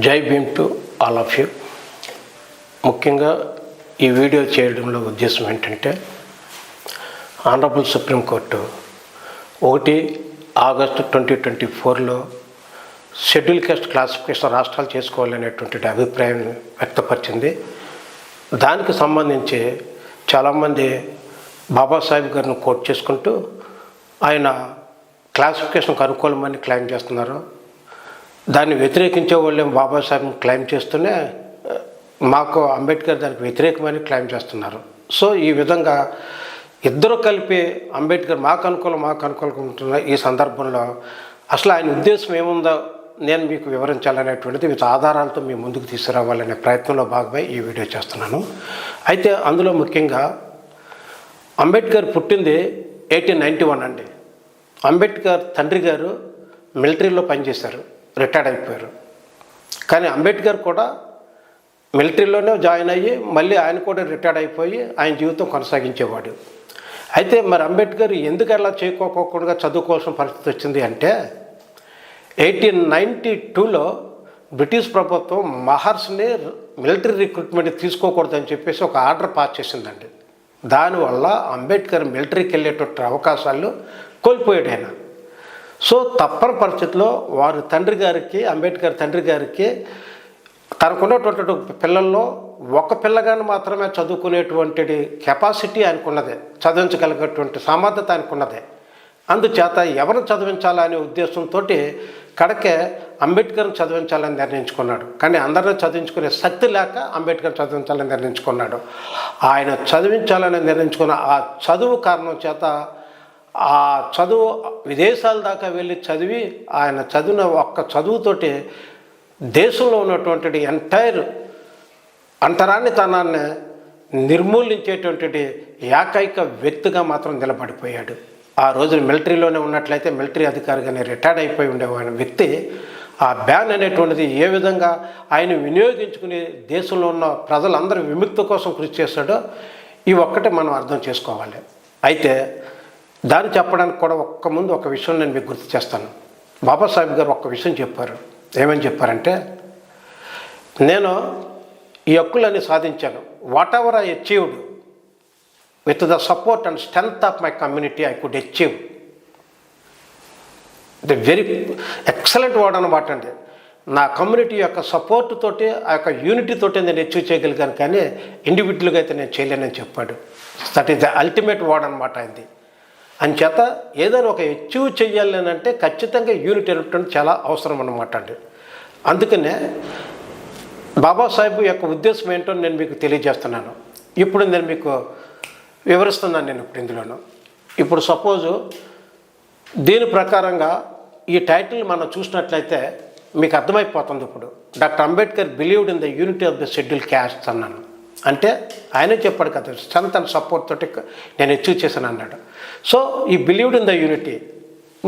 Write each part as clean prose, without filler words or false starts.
జై Bhim to all of you. ముఖ్యంగా ఈ వీడియో చేయడంలో ఉద్దేశం ఏంటంటే, ఆనరబుల్ సుప్రీంకోర్టు 1 ఆగస్టు 2024లో షెడ్యూల్ కాస్ట్ క్లాసిఫికేషన్ రాష్ట్రాలు చేసుకోవాలనేటువంటి అభిప్రాయం వ్యక్తపరిచింది. దానికి సంబంధించి చాలామంది బాబాసాహెబ్ గారిని కోట్ చేసుకుంటూ ఆయన క్లాసిఫికేషన్కి అనుకూలమని క్లెయిమ్ చేస్తున్నారు. దాన్ని వ్యతిరేకించే వాళ్ళేం బాబాసాహెబ్ని క్లెయిమ్ చేస్తూనే మాకు అంబేద్కర్ దానికి వ్యతిరేకమని క్లెయిమ్ చేస్తున్నారు. సో ఈ విధంగా ఇద్దరు కలిపి అంబేద్కర్ మాకు అనుకూలంగా ఉంటున్న ఈ సందర్భంలో అసలు ఆయన ఉద్దేశం ఏముందో నేను మీకు వివరించాలనేటువంటిది వివిధ ఆధారాలతో మీ ముందుకు తీసుకురావాలనే ప్రయత్నంలో భాగమై ఈ వీడియో చేస్తున్నాను. అయితే అందులో ముఖ్యంగా అంబేద్కర్ పుట్టింది 1891 అండి. అంబేద్కర్ తండ్రి గారు మిలిటరీలో పనిచేశారు, రిటైర్డ్ అయిపోయారు. కానీ అంబేద్కర్ కూడా మిలిటరీలోనే జాయిన్ అయ్యి మళ్ళీ ఆయన కూడా రిటైర్డ్ అయిపోయి ఆయన జీవితం కొనసాగించేవాడు. అయితే మరి అంబేద్కర్ ఎందుకు అలా చేయకోకుండా చదువుకోవాల్సిన పరిస్థితి వచ్చింది అంటే, 1892లో బ్రిటిష్ ప్రభుత్వం మహర్స్ని మిలిటరీ రిక్రూట్మెంట్ తీసుకోకూడదని చెప్పేసి ఒక ఆర్డర్ పాస్ చేసిందండి. దానివల్ల అంబేద్కర్ మిలిటరీకి వెళ్ళేటువంటి అవకాశాలు కోల్పోయాడు ఆయన. సో తప్పని పరిస్థితిలో వారి అంబేద్కర్ తండ్రి గారికి తనకున్నటువంటి పిల్లల్లో ఒక పిల్లగాని మాత్రమే చదువుకునేటువంటి కెపాసిటీ ఆయనకున్నదే, చదివించగలిగేటువంటి సామర్థ్యత ఆయనకున్నదే. అందుచేత ఎవరు చదివించాలనే ఉద్దేశంతో కడకే అంబేద్కర్ని చదివించాలని నిర్ణయించుకున్నాడు. కానీ అందరినీ చదివించుకునే శక్తి లేక అంబేద్కర్ చదివించాలని నిర్ణయించుకున్నాడు. ఆయన చదివించాలని నిర్ణయించుకున్న ఆ చదువు కారణం చేత ఆ చదువు విదేశాల దాకా వెళ్ళి చదివి ఆయన చదివిన ఒక్క చదువుతోటి దేశంలో ఉన్నటువంటి ఎంటైర్ అంతరానితనాన్ని నిర్మూలించేటువంటి ఏకైక వ్యక్తిగా మాత్రం నిలబడిపోయాడు. ఆ రోజున మిలిటరీలోనే ఉన్నట్లయితే మిలిటరీ అధికారిగానే రిటైర్డ్ అయిపోయి ఉండేవాడి వ్యక్తి ఆ బ్యాన్ అనేటువంటిది ఏ విధంగా ఆయన వినియోగించుకుని దేశంలో ఉన్న ప్రజలందరూ విముక్తి కోసం కృషి చేశాడో ఈ ఒక్కటే మనం అర్థం చేసుకోవాలి. అయితే దాన్ని చెప్పడానికి కూడా ముందు ఒక విషయం నేను మీకు గుర్తు చేస్తాను. బాబాసాహెబ్ గారు ఒక్క విషయం చెప్పారు. ఏమని చెప్పారంటే, నేను ఈ హక్కులన్నీ సాధించాను. What ever I achieved with the support and strength of my community I could achieve. The very excellent word అనమాట అండి. నా కమ్యూనిటీ యొక్క సపోర్ట్ తోటి, ఆ యొక్క యూనిటీ తోటి నేను అచీవ్ చేయగలిగాను, కానీ ఇండివిజువల్గా అయితే నేను చేయలేనని చెప్పాడు. That is the ultimate word అనమాట అయింది. అంచేత ఏదైనా ఒక అచీవ్ చెయ్యాలి అంటే ఖచ్చితంగా యూనిట్ అనేటువంటి చాలా అవసరం అన్నమాట అండి. అందుకనే బాబాసాహెబ్ యొక్క ఉద్దేశం ఏంటో నేను మీకు తెలియజేస్తున్నాను. ఇప్పుడు నేను మీకు వివరిస్తున్నాను. నేను ఇందులోను ఇప్పుడు సపోజు దీని ప్రకారంగా ఈ టైటిల్ మనం చూసినట్లయితే మీకు అర్థమైపోతుంది. ఇప్పుడు doctor Ambedkar believed in the unity of the schedule caste అన్నాను. అంటే ఆయనే చెప్పాడు కదా, స్ట్రెంగ్త్ అండ్ సపోర్ట్ తోటి నేను అచీవ్ చేశాను అన్నాడు. సో ఈ బిలీవ్డ్ ఇన్ ద యూనిటీ.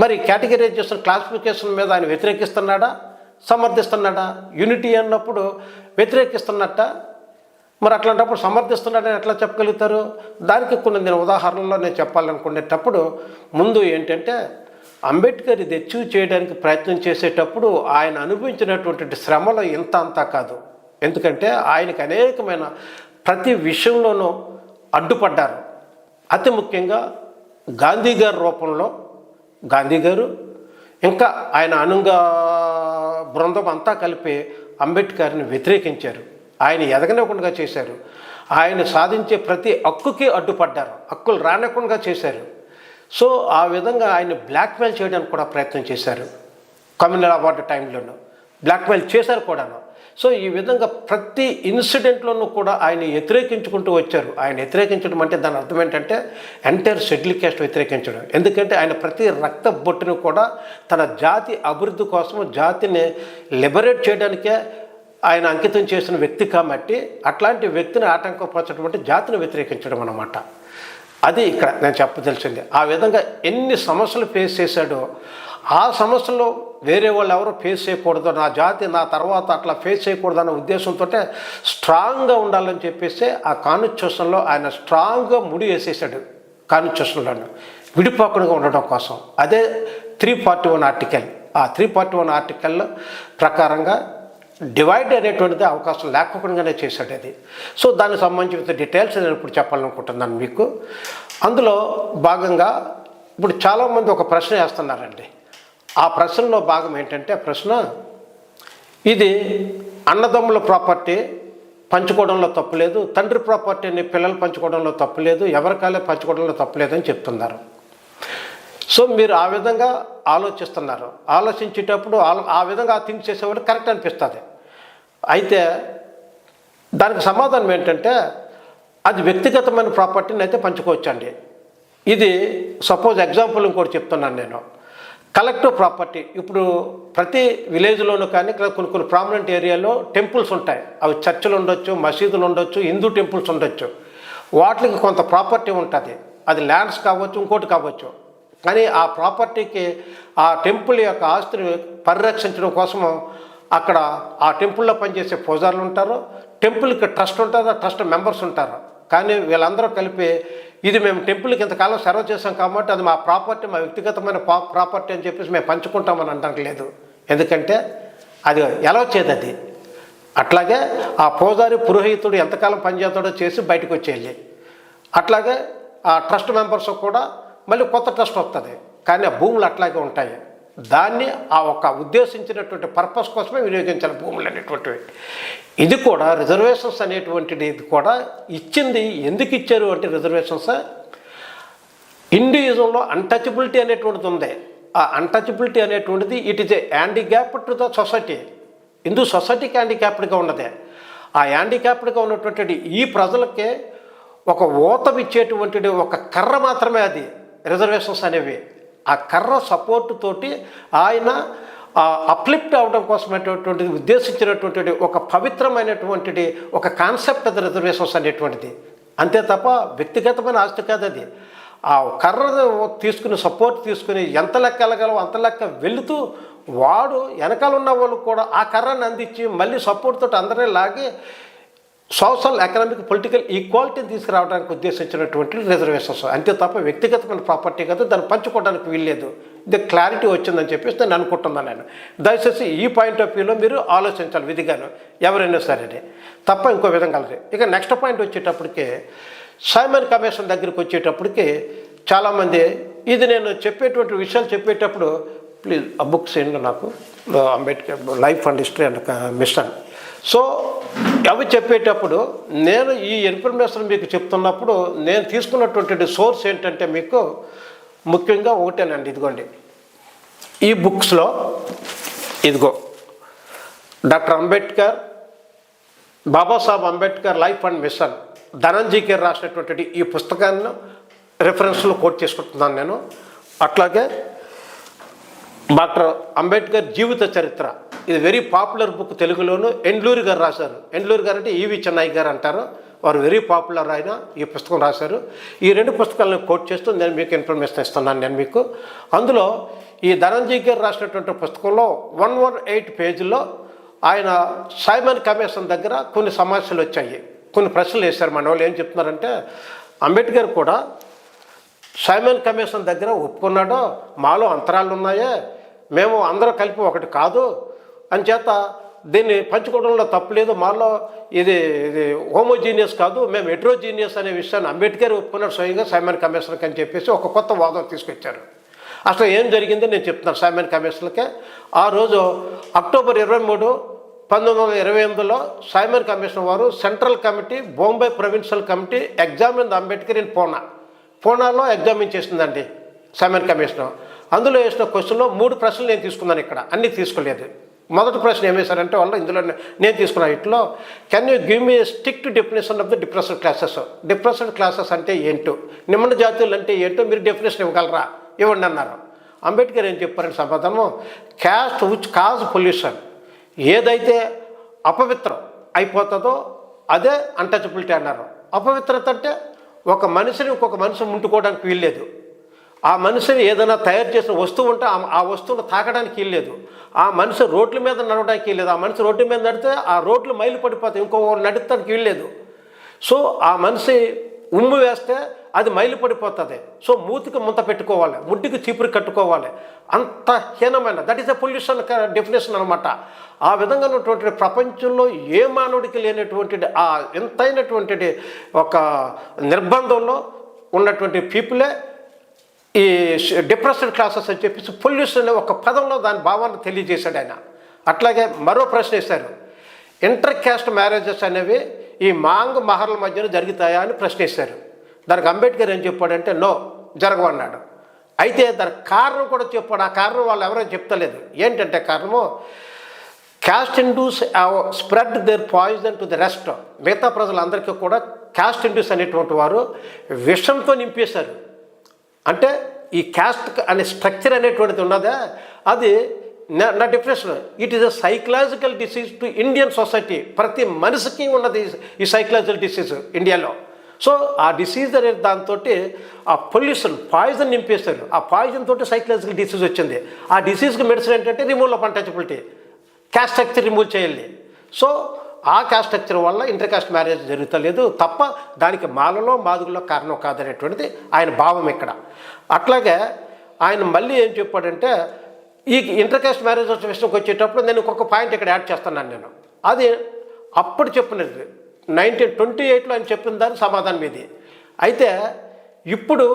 మరి కేటగిరైజేషన్ క్లాసిఫికేషన్ మీద ఆయన వ్యతిరేకిస్తున్నాడా, సమర్థిస్తున్నాడా? యూనిటీ అన్నప్పుడు వ్యతిరేకిస్తున్నట్ట, మరి అట్లాంటప్పుడు సమర్థిస్తున్నాడని ఎట్లా చెప్పగలుగుతారు? దానికి కొన్ని నేను ఉదాహరణలో నేను చెప్పాలనుకునేటప్పుడు ముందు ఏంటంటే, అంబేద్కర్ ఇది అచీవ్ చేయడానికి ప్రయత్నం చేసేటప్పుడు ఆయన అనుభవించినటువంటి శ్రమలో ఇంత అంతా కాదు. ఎందుకంటే ఆయనకు అనేకమైన ప్రతి విషయంలోనూ అడ్డుపడ్డారు. అతి ముఖ్యంగా గాంధీ గారి రూపంలో గాంధీ గారు ఇంకా ఆయన అనుంగ బృందం అంతా కలిపి అంబేద్కర్ని వ్యతిరేకించారు. ఆయన ఎదగనివ్వకుండా చేశారు. ఆయన సాధించే ప్రతి హక్కుకి అడ్డుపడ్డారు, హక్కులు రానివ్వకుండా చేశారు. సో ఆ విధంగా ఆయన బ్లాక్మెయిల్ చేయడానికి కూడా ప్రయత్నం చేశారు. కమ్యూనల్ అవార్డు టైంలోనూ బ్లాక్మెయిల్ చేశారు కూడాను. సో ఈ విధంగా ప్రతి ఇన్సిడెంట్లోనూ కూడా ఆయన వ్యతిరేకించుకుంటూ వచ్చారు. ఆయన వ్యతిరేకించడం అంటే దాని అర్థం ఏంటంటే ఎంటైర్ షెడ్యూల్ క్యాస్ట్ వ్యతిరేకించడం. ఎందుకంటే ఆయన ప్రతి రక్త బొట్టును కూడా తన జాతి అభివృద్ధి కోసం, జాతిని లిబరేట్ చేయడానికే ఆయన అంకితం చేసిన వ్యక్తి కాబట్టి అట్లాంటి వ్యక్తిని ఆటంకపరచడం జాతిని వ్యతిరేకించడం అన్నమాట. అది ఇక్కడ నేను చెప్పదలిచింది. ఆ విధంగా ఎన్ని సమస్యలు ఫేస్ చేశాడో ఆ సమస్యలో వేరే వాళ్ళు ఎవరో ఫేస్ చేయకూడదు, నా జాతి నా తర్వాత అట్లా ఫేస్ చేయకూడదు అన్న ఉద్దేశంతో స్ట్రాంగ్గా ఉండాలని చెప్పేసి ఆ కాన్స్టిట్యూషన్లో ఆయన స్ట్రాంగ్గా ముడి వేసేసాడు. కాన్స్టిట్యూషన్లోనే విడిపోకుండా ఉండడం కోసం. అదే 341 ఆర్టికల్. ఆ 341 ఆర్టికల్ ప్రకారంగా డివైడ్ అనేటువంటిది అవకాశం లేకపోకుండానే చేశాడు అది. సో దానికి సంబంధించిన డీటెయిల్స్ నేను ఇప్పుడు చెప్పాలనుకుంటున్నాను మీకు. అందులో భాగంగా ఇప్పుడు చాలామంది ఒక ప్రశ్న వేస్తున్నారండి. ఆ ప్రశ్నలో భాగం ఏంటంటే ప్రశ్న, ఇది అన్నదమ్ముల ప్రాపర్టీ పంచుకోవడంలో తప్పులేదు, తండ్రి ప్రాపర్టీని పిల్లలు పంచుకోవడంలో తప్పులేదు, ఎవరికాలే పంచుకోవడంలో తప్పులేదని చెప్తున్నారు. సో మీరు ఆ విధంగా ఆలోచిస్తున్నారు. ఆలోచించేటప్పుడు ఆ విధంగా థింక్ చేసేవాళ్ళు కరెక్ట్ అనిపిస్తుంది. అయితే దానికి సమాధానం ఏంటంటే, అది వ్యక్తిగతమైన ప్రాపర్టీని అయితే పంచుకోవచ్చండి. ఇది సపోజ్ ఎగ్జాంపుల్ ఇంకోటి చెప్తున్నాను నేను. కలెక్టివ్ ప్రాపర్టీ, ఇప్పుడు ప్రతి విలేజ్లోనూ కానీ కొన్ని ప్రామినెంట్ ఏరియాలో టెంపుల్స్ ఉంటాయి. అవి చర్చిలు ఉండొచ్చు, మసీదులు ఉండొచ్చు, హిందూ టెంపుల్స్ ఉండొచ్చు. వాటికి కొంత ప్రాపర్టీ ఉంటుంది. అది ల్యాండ్స్ కావచ్చు, ఇంకోటి కావచ్చు. కానీ ఆ ప్రాపర్టీకి ఆ టెంపుల్ యొక్క ఆస్తిని పరిరక్షించడం కోసము అక్కడ ఆ టెంపుల్లో పనిచేసే పూజారులు ఉంటారు, టెంపుల్కి ట్రస్ట్ ఉంటుంది, ట్రస్ట్ మెంబర్స్ ఉంటారు. కానీ వీళ్ళందరూ కలిపి ఇది మేము టెంపుల్కి ఇంతకాలం సర్వ్ చేసాం కాబట్టి అది మా ప్రాపర్టీ, మా వ్యక్తిగతమైన ప్రాపర్టీ అని చెప్పేసి మేము పంచుకుంటామని అనడానికి లేదు. ఎందుకంటే అది ఎలా వచ్చేది అది. అట్లాగే ఆ పూజారి పురోహితుడు ఎంతకాలం పనిచేస్తాడో చేసి బయటకు వచ్చేయాలి. అట్లాగే ఆ ట్రస్ట్ మెంబర్స్ కూడా మళ్ళీ కొత్త ట్రస్ట్ వస్తుంది. కానీ ఆ భూములు అట్లాగే ఉంటాయి. దాన్ని ఆ ఒక ఉద్దేశించినటువంటి పర్పస్ కోసమే వినియోగించాలి భూములు అనేటువంటివి. ఇది కూడా రిజర్వేషన్స్ అనేటువంటిది ఇది కూడా ఇచ్చింది ఎందుకు ఇచ్చారు అంటే, రిజర్వేషన్స్ హిందూయిజంలో అన్టచబిలిటీ అనేటువంటిది ఉంది. ఆ అన్టచబిలిటీ అనేటువంటిది it is a handicapped to the society. Hindu సొసైటీకి హ్యాండిక్యాప్డ్గా ఉన్నదే. ఆ హ్యాండిక్యాప్డ్గా ఉన్నటువంటి ఈ ప్రజలకే ఒక ఓతం ఇచ్చేటువంటిది ఒక కర్ర మాత్రమే అది రిజర్వేషన్స్ అనేవి. ఆ కర్ర సపోర్టు తోటి ఆయన అప్లిఫ్ట్ అవడం కోసమైనటువంటిది ఉద్దేశించినటువంటిది ఒక పవిత్రమైనటువంటిది ఒక కాన్సెప్ట్ అది రిజర్వేషన్స్ అనేటువంటిది. అంతే తప్ప వ్యక్తిగతమైన ఆస్తి కాదు అది. ఆ కర్ర తీసుకుని సపోర్ట్ తీసుకుని ఎంత లెక్క వెళ్ళగలవో అంత లెక్క వెళుతూ వాడు వెనకాల ఉన్న వాళ్ళు కూడా ఆ కర్రని అందించి మళ్ళీ సపోర్ట్ తోటి అందరినీ లాగి సోషల్, ఎకనామిక్, పొలిటికల్ ఈక్వాలిటీని తీసుకురావడానికి ఉద్దేశించినటువంటి రిజర్వేషన్స్. అంతే తప్ప వ్యక్తిగతమైన ప్రాపర్టీ కాదు, దాన్ని పంచుకోవడానికి వీల్లేదు. ఇది క్లారిటీ వచ్చిందని చెప్పేసి నేను అనుకుంటున్నాను. నేను దయచేసి ఈ పాయింట్ ఆఫ్ వ్యూలో మీరు ఆలోచించాలి విధిగాను, ఎవరైనా సరే తప్ప ఇంకో విధంగా. ఇక నెక్స్ట్ పాయింట్ వచ్చేటప్పటికి సైమన్ కమిషన్ దగ్గరికి వచ్చేటప్పటికి చాలామంది ఇది నేను చెప్పేటువంటి విషయాలు చెప్పేటప్పుడు ప్లీజ్ ఆ బుక్స్ ఏంటో నాకు Ambedkar life and history and mission. So అవి చెప్పేటప్పుడు నేను ఈ ఇన్ఫర్మేషన్ మీకు చెప్తున్నప్పుడు నేను తీసుకున్నటువంటి సోర్స్ ఏంటంటే మీకు ముఖ్యంగా ఒకటేనండి. ఇదిగోండి ఈ బుక్స్లో ఇదిగో doctor Ambedkar, Babasaheb Ambedkar life and mission, Dhananji garu రాసినటువంటి ఈ పుస్తకాన్ని రెఫరెన్స్లో కోట్ చేసుకుంటున్నాను నేను. అట్లాగే డాక్టర్ అంబేద్కర్ జీవిత చరిత్ర, ఇది వెరీ పాపులర్ బుక్, తెలుగులోను ఎండ్లూరి గారు రాశారు. ఎండ్లూరి గారు అంటే ఈవి చెన్నై గారు అంటారు, వారు వెరీ పాపులర్ ఆయన ఈ పుస్తకం రాశారు. ఈ రెండు పుస్తకాలను కోట్ చేస్తూ నేను మీకు ఇన్ఫర్మేషన్ ఇస్తున్నాను నేను మీకు. అందులో ఈ ధనంజీ గారు రాసినటువంటి పుస్తకంలో 118 పేజీల్లో ఆయన సైమన్ కమిషన్ దగ్గర కొన్ని సమస్యలు వచ్చాయి, కొన్ని ప్రశ్నలు వేశారు. మన వాళ్ళు ఏం చెప్తున్నారంటే, అంబేద్కర్ కూడా సైమన్ కమిషన్ దగ్గర ఒప్పుకున్నాడో మాలో అంతరాలు ఉన్నాయే, మేము అందరూ కలిపి ఒకటి కాదు అని చేత దీన్ని పంచుకోవడంలో తప్పులేదు, మాలో ఇది హోమోజీనియస్ కాదు, మేము హెట్రోజీనియస్ అనే విషయాన్ని అంబేద్కర్ ఒప్పుకున్నాడు స్వయంగా సైమన్ కమిషన్కి అని చెప్పేసి ఒక కొత్త వాదం తీసుకొచ్చారు. అసలు ఏం జరిగిందో నేను చెప్తున్నాను. సైమన్ కమిషన్కే ఆ రోజు అక్టోబర్ 23, 1928లో సైమన్ కమిషన్ వారు central committee, Bombay provincial committee examine Ambedkar in పూనాలో ఎగ్జామిన్ చేసిందండి సైమన్ కమిషన్. అందులో వేసిన క్వశ్చన్లో 3 ప్రశ్నలు నేను తీసుకున్నాను, ఇక్కడ అన్నీ తీసుకోలేదు. మొదటి ప్రశ్న ఏం వేశారంటే వాళ్ళు, ఇందులో నేను తీసుకున్నాను ఇట్లో, can you give me strict definition of the depressed classes. Depressed classes అంటే ఏంటో, నిమ్న జాతులు అంటే ఏంటో మీరు డెఫినేషన్ ఇవ్వగలరా, ఇవ్వండి అన్నారు. అంబేద్కర్ ఏం చెప్పారంటే సమాధానం, క్యాస్ట్ విచ్ కాజ్ పొల్యూషన్, ఏదైతే అపవిత్రం అయిపోతుందో అదే అన్టచబిలిటీ అన్నారు. అపవిత్రత అంటే ఒక మనిషిని ఇంకొక మనిషి ముట్టుకోవడానికి వీల్లేదు, ఆ మనిషిని ఏదైనా తయారు చేసిన వస్తువు ఉంటే ఆ వస్తువును తాకడానికి వీల్లేదు, ఆ మనిషి రోడ్ల మీద నడవడానికి వీల్లేదు, ఆ మనిషి రోడ్డు మీద నడితే ఆ రోడ్లు మైలు పడిపోతాయి, ఇంకో నడవడానికి వీల్లేదు. సో ఆ మనిషి ఉమ్ము వేస్తే అది మైలు పడిపోతుంది. సో మూతికి ముంత పెట్టుకోవాలి, ముడ్డికి చీపురు కట్టుకోవాలి. అంత హీనమైన that is a pollution definition అనమాట. ఆ విధంగా ఉన్నటువంటి ప్రపంచంలో ఏ మానవుడికి లేనటువంటి ఆ ఎంతైనటువంటి ఒక నిర్బంధంలో ఉన్నటువంటి పీపులే ఈ డిప్రెస్డ్ క్లాసెస్ అని చెప్పేసి పొల్యూషన్ అనే ఒక పదంలో దాని భావాన్ని తెలియజేశాడు ఆయన. అట్లాగే మరో ప్రశ్న వేశారు, ఇంటర్ క్యాస్ట్ మ్యారేజెస్ అనేవి ఈ మాంగ్ మహర్ల మధ్యన జరుగుతాయా అని ప్రశ్నిస్తారు. దానికి అంబేద్కర్ ఏం చెప్పాడంటే నో, జరగవన్నాడు. అయితే దానికి కారణం కూడా చెప్పాడు. ఆ కారణం వాళ్ళు ఎవరైనా చెప్తలేదు. ఏంటంటే కారణము, caste Hindus spread their poison to the rest. మిగతా ప్రజలందరికీ కూడా క్యాస్ట్ ఇండ్యూస్ అనేటువంటి వారు విషంతో నింపేశారు. అంటే ఈ క్యాస్ట్ అనే స్ట్రక్చర్ అనేటువంటిది ఉన్నదా, అది నా definition, it is a psychological disease to Indian society. ప్రతి మనిషికి ఉన్నది ఈ సైకలాజికల్ డిసీజ్ ఇండియాలో. సో ఆ డిసీజ్ అనే దాంతో ఆ పొల్యూషన్ పాయిజన్ నింపేస్తారు. ఆ పాయిజన్ తోటి సైకలాజికల్ డిసీజ్ వచ్చింది. ఆ డిసీజ్కి మెడిసిన్ ఏంటంటే removal of untouchability, caste structure remove చేయాలి. సో ఆ క్యాస్ట్ స్ట్రక్చర్ వల్ల ఇంటర్ కాస్ట్ మ్యారేజ్ జరుగుతలేదు తప్ప దానికి మాలలో మాదుగులో కారణం కాదనేటువంటిది ఆయన భావం ఇక్కడ. అట్లాగే ఆయన మళ్ళీ ఏం చెప్పాడంటే, ఈ ఇంటర్ కాస్ట్ మ్యారేజ్ విషయంకి వచ్చేటప్పుడు నేను ఇంకొక పాయింట్ ఇక్కడ యాడ్ చేస్తున్నాను నేను. అది అప్పుడు చెప్పినది 1928లో ఆయన చెప్పిన దానికి సమాధానం ఇది. అయితే ఇప్పుడు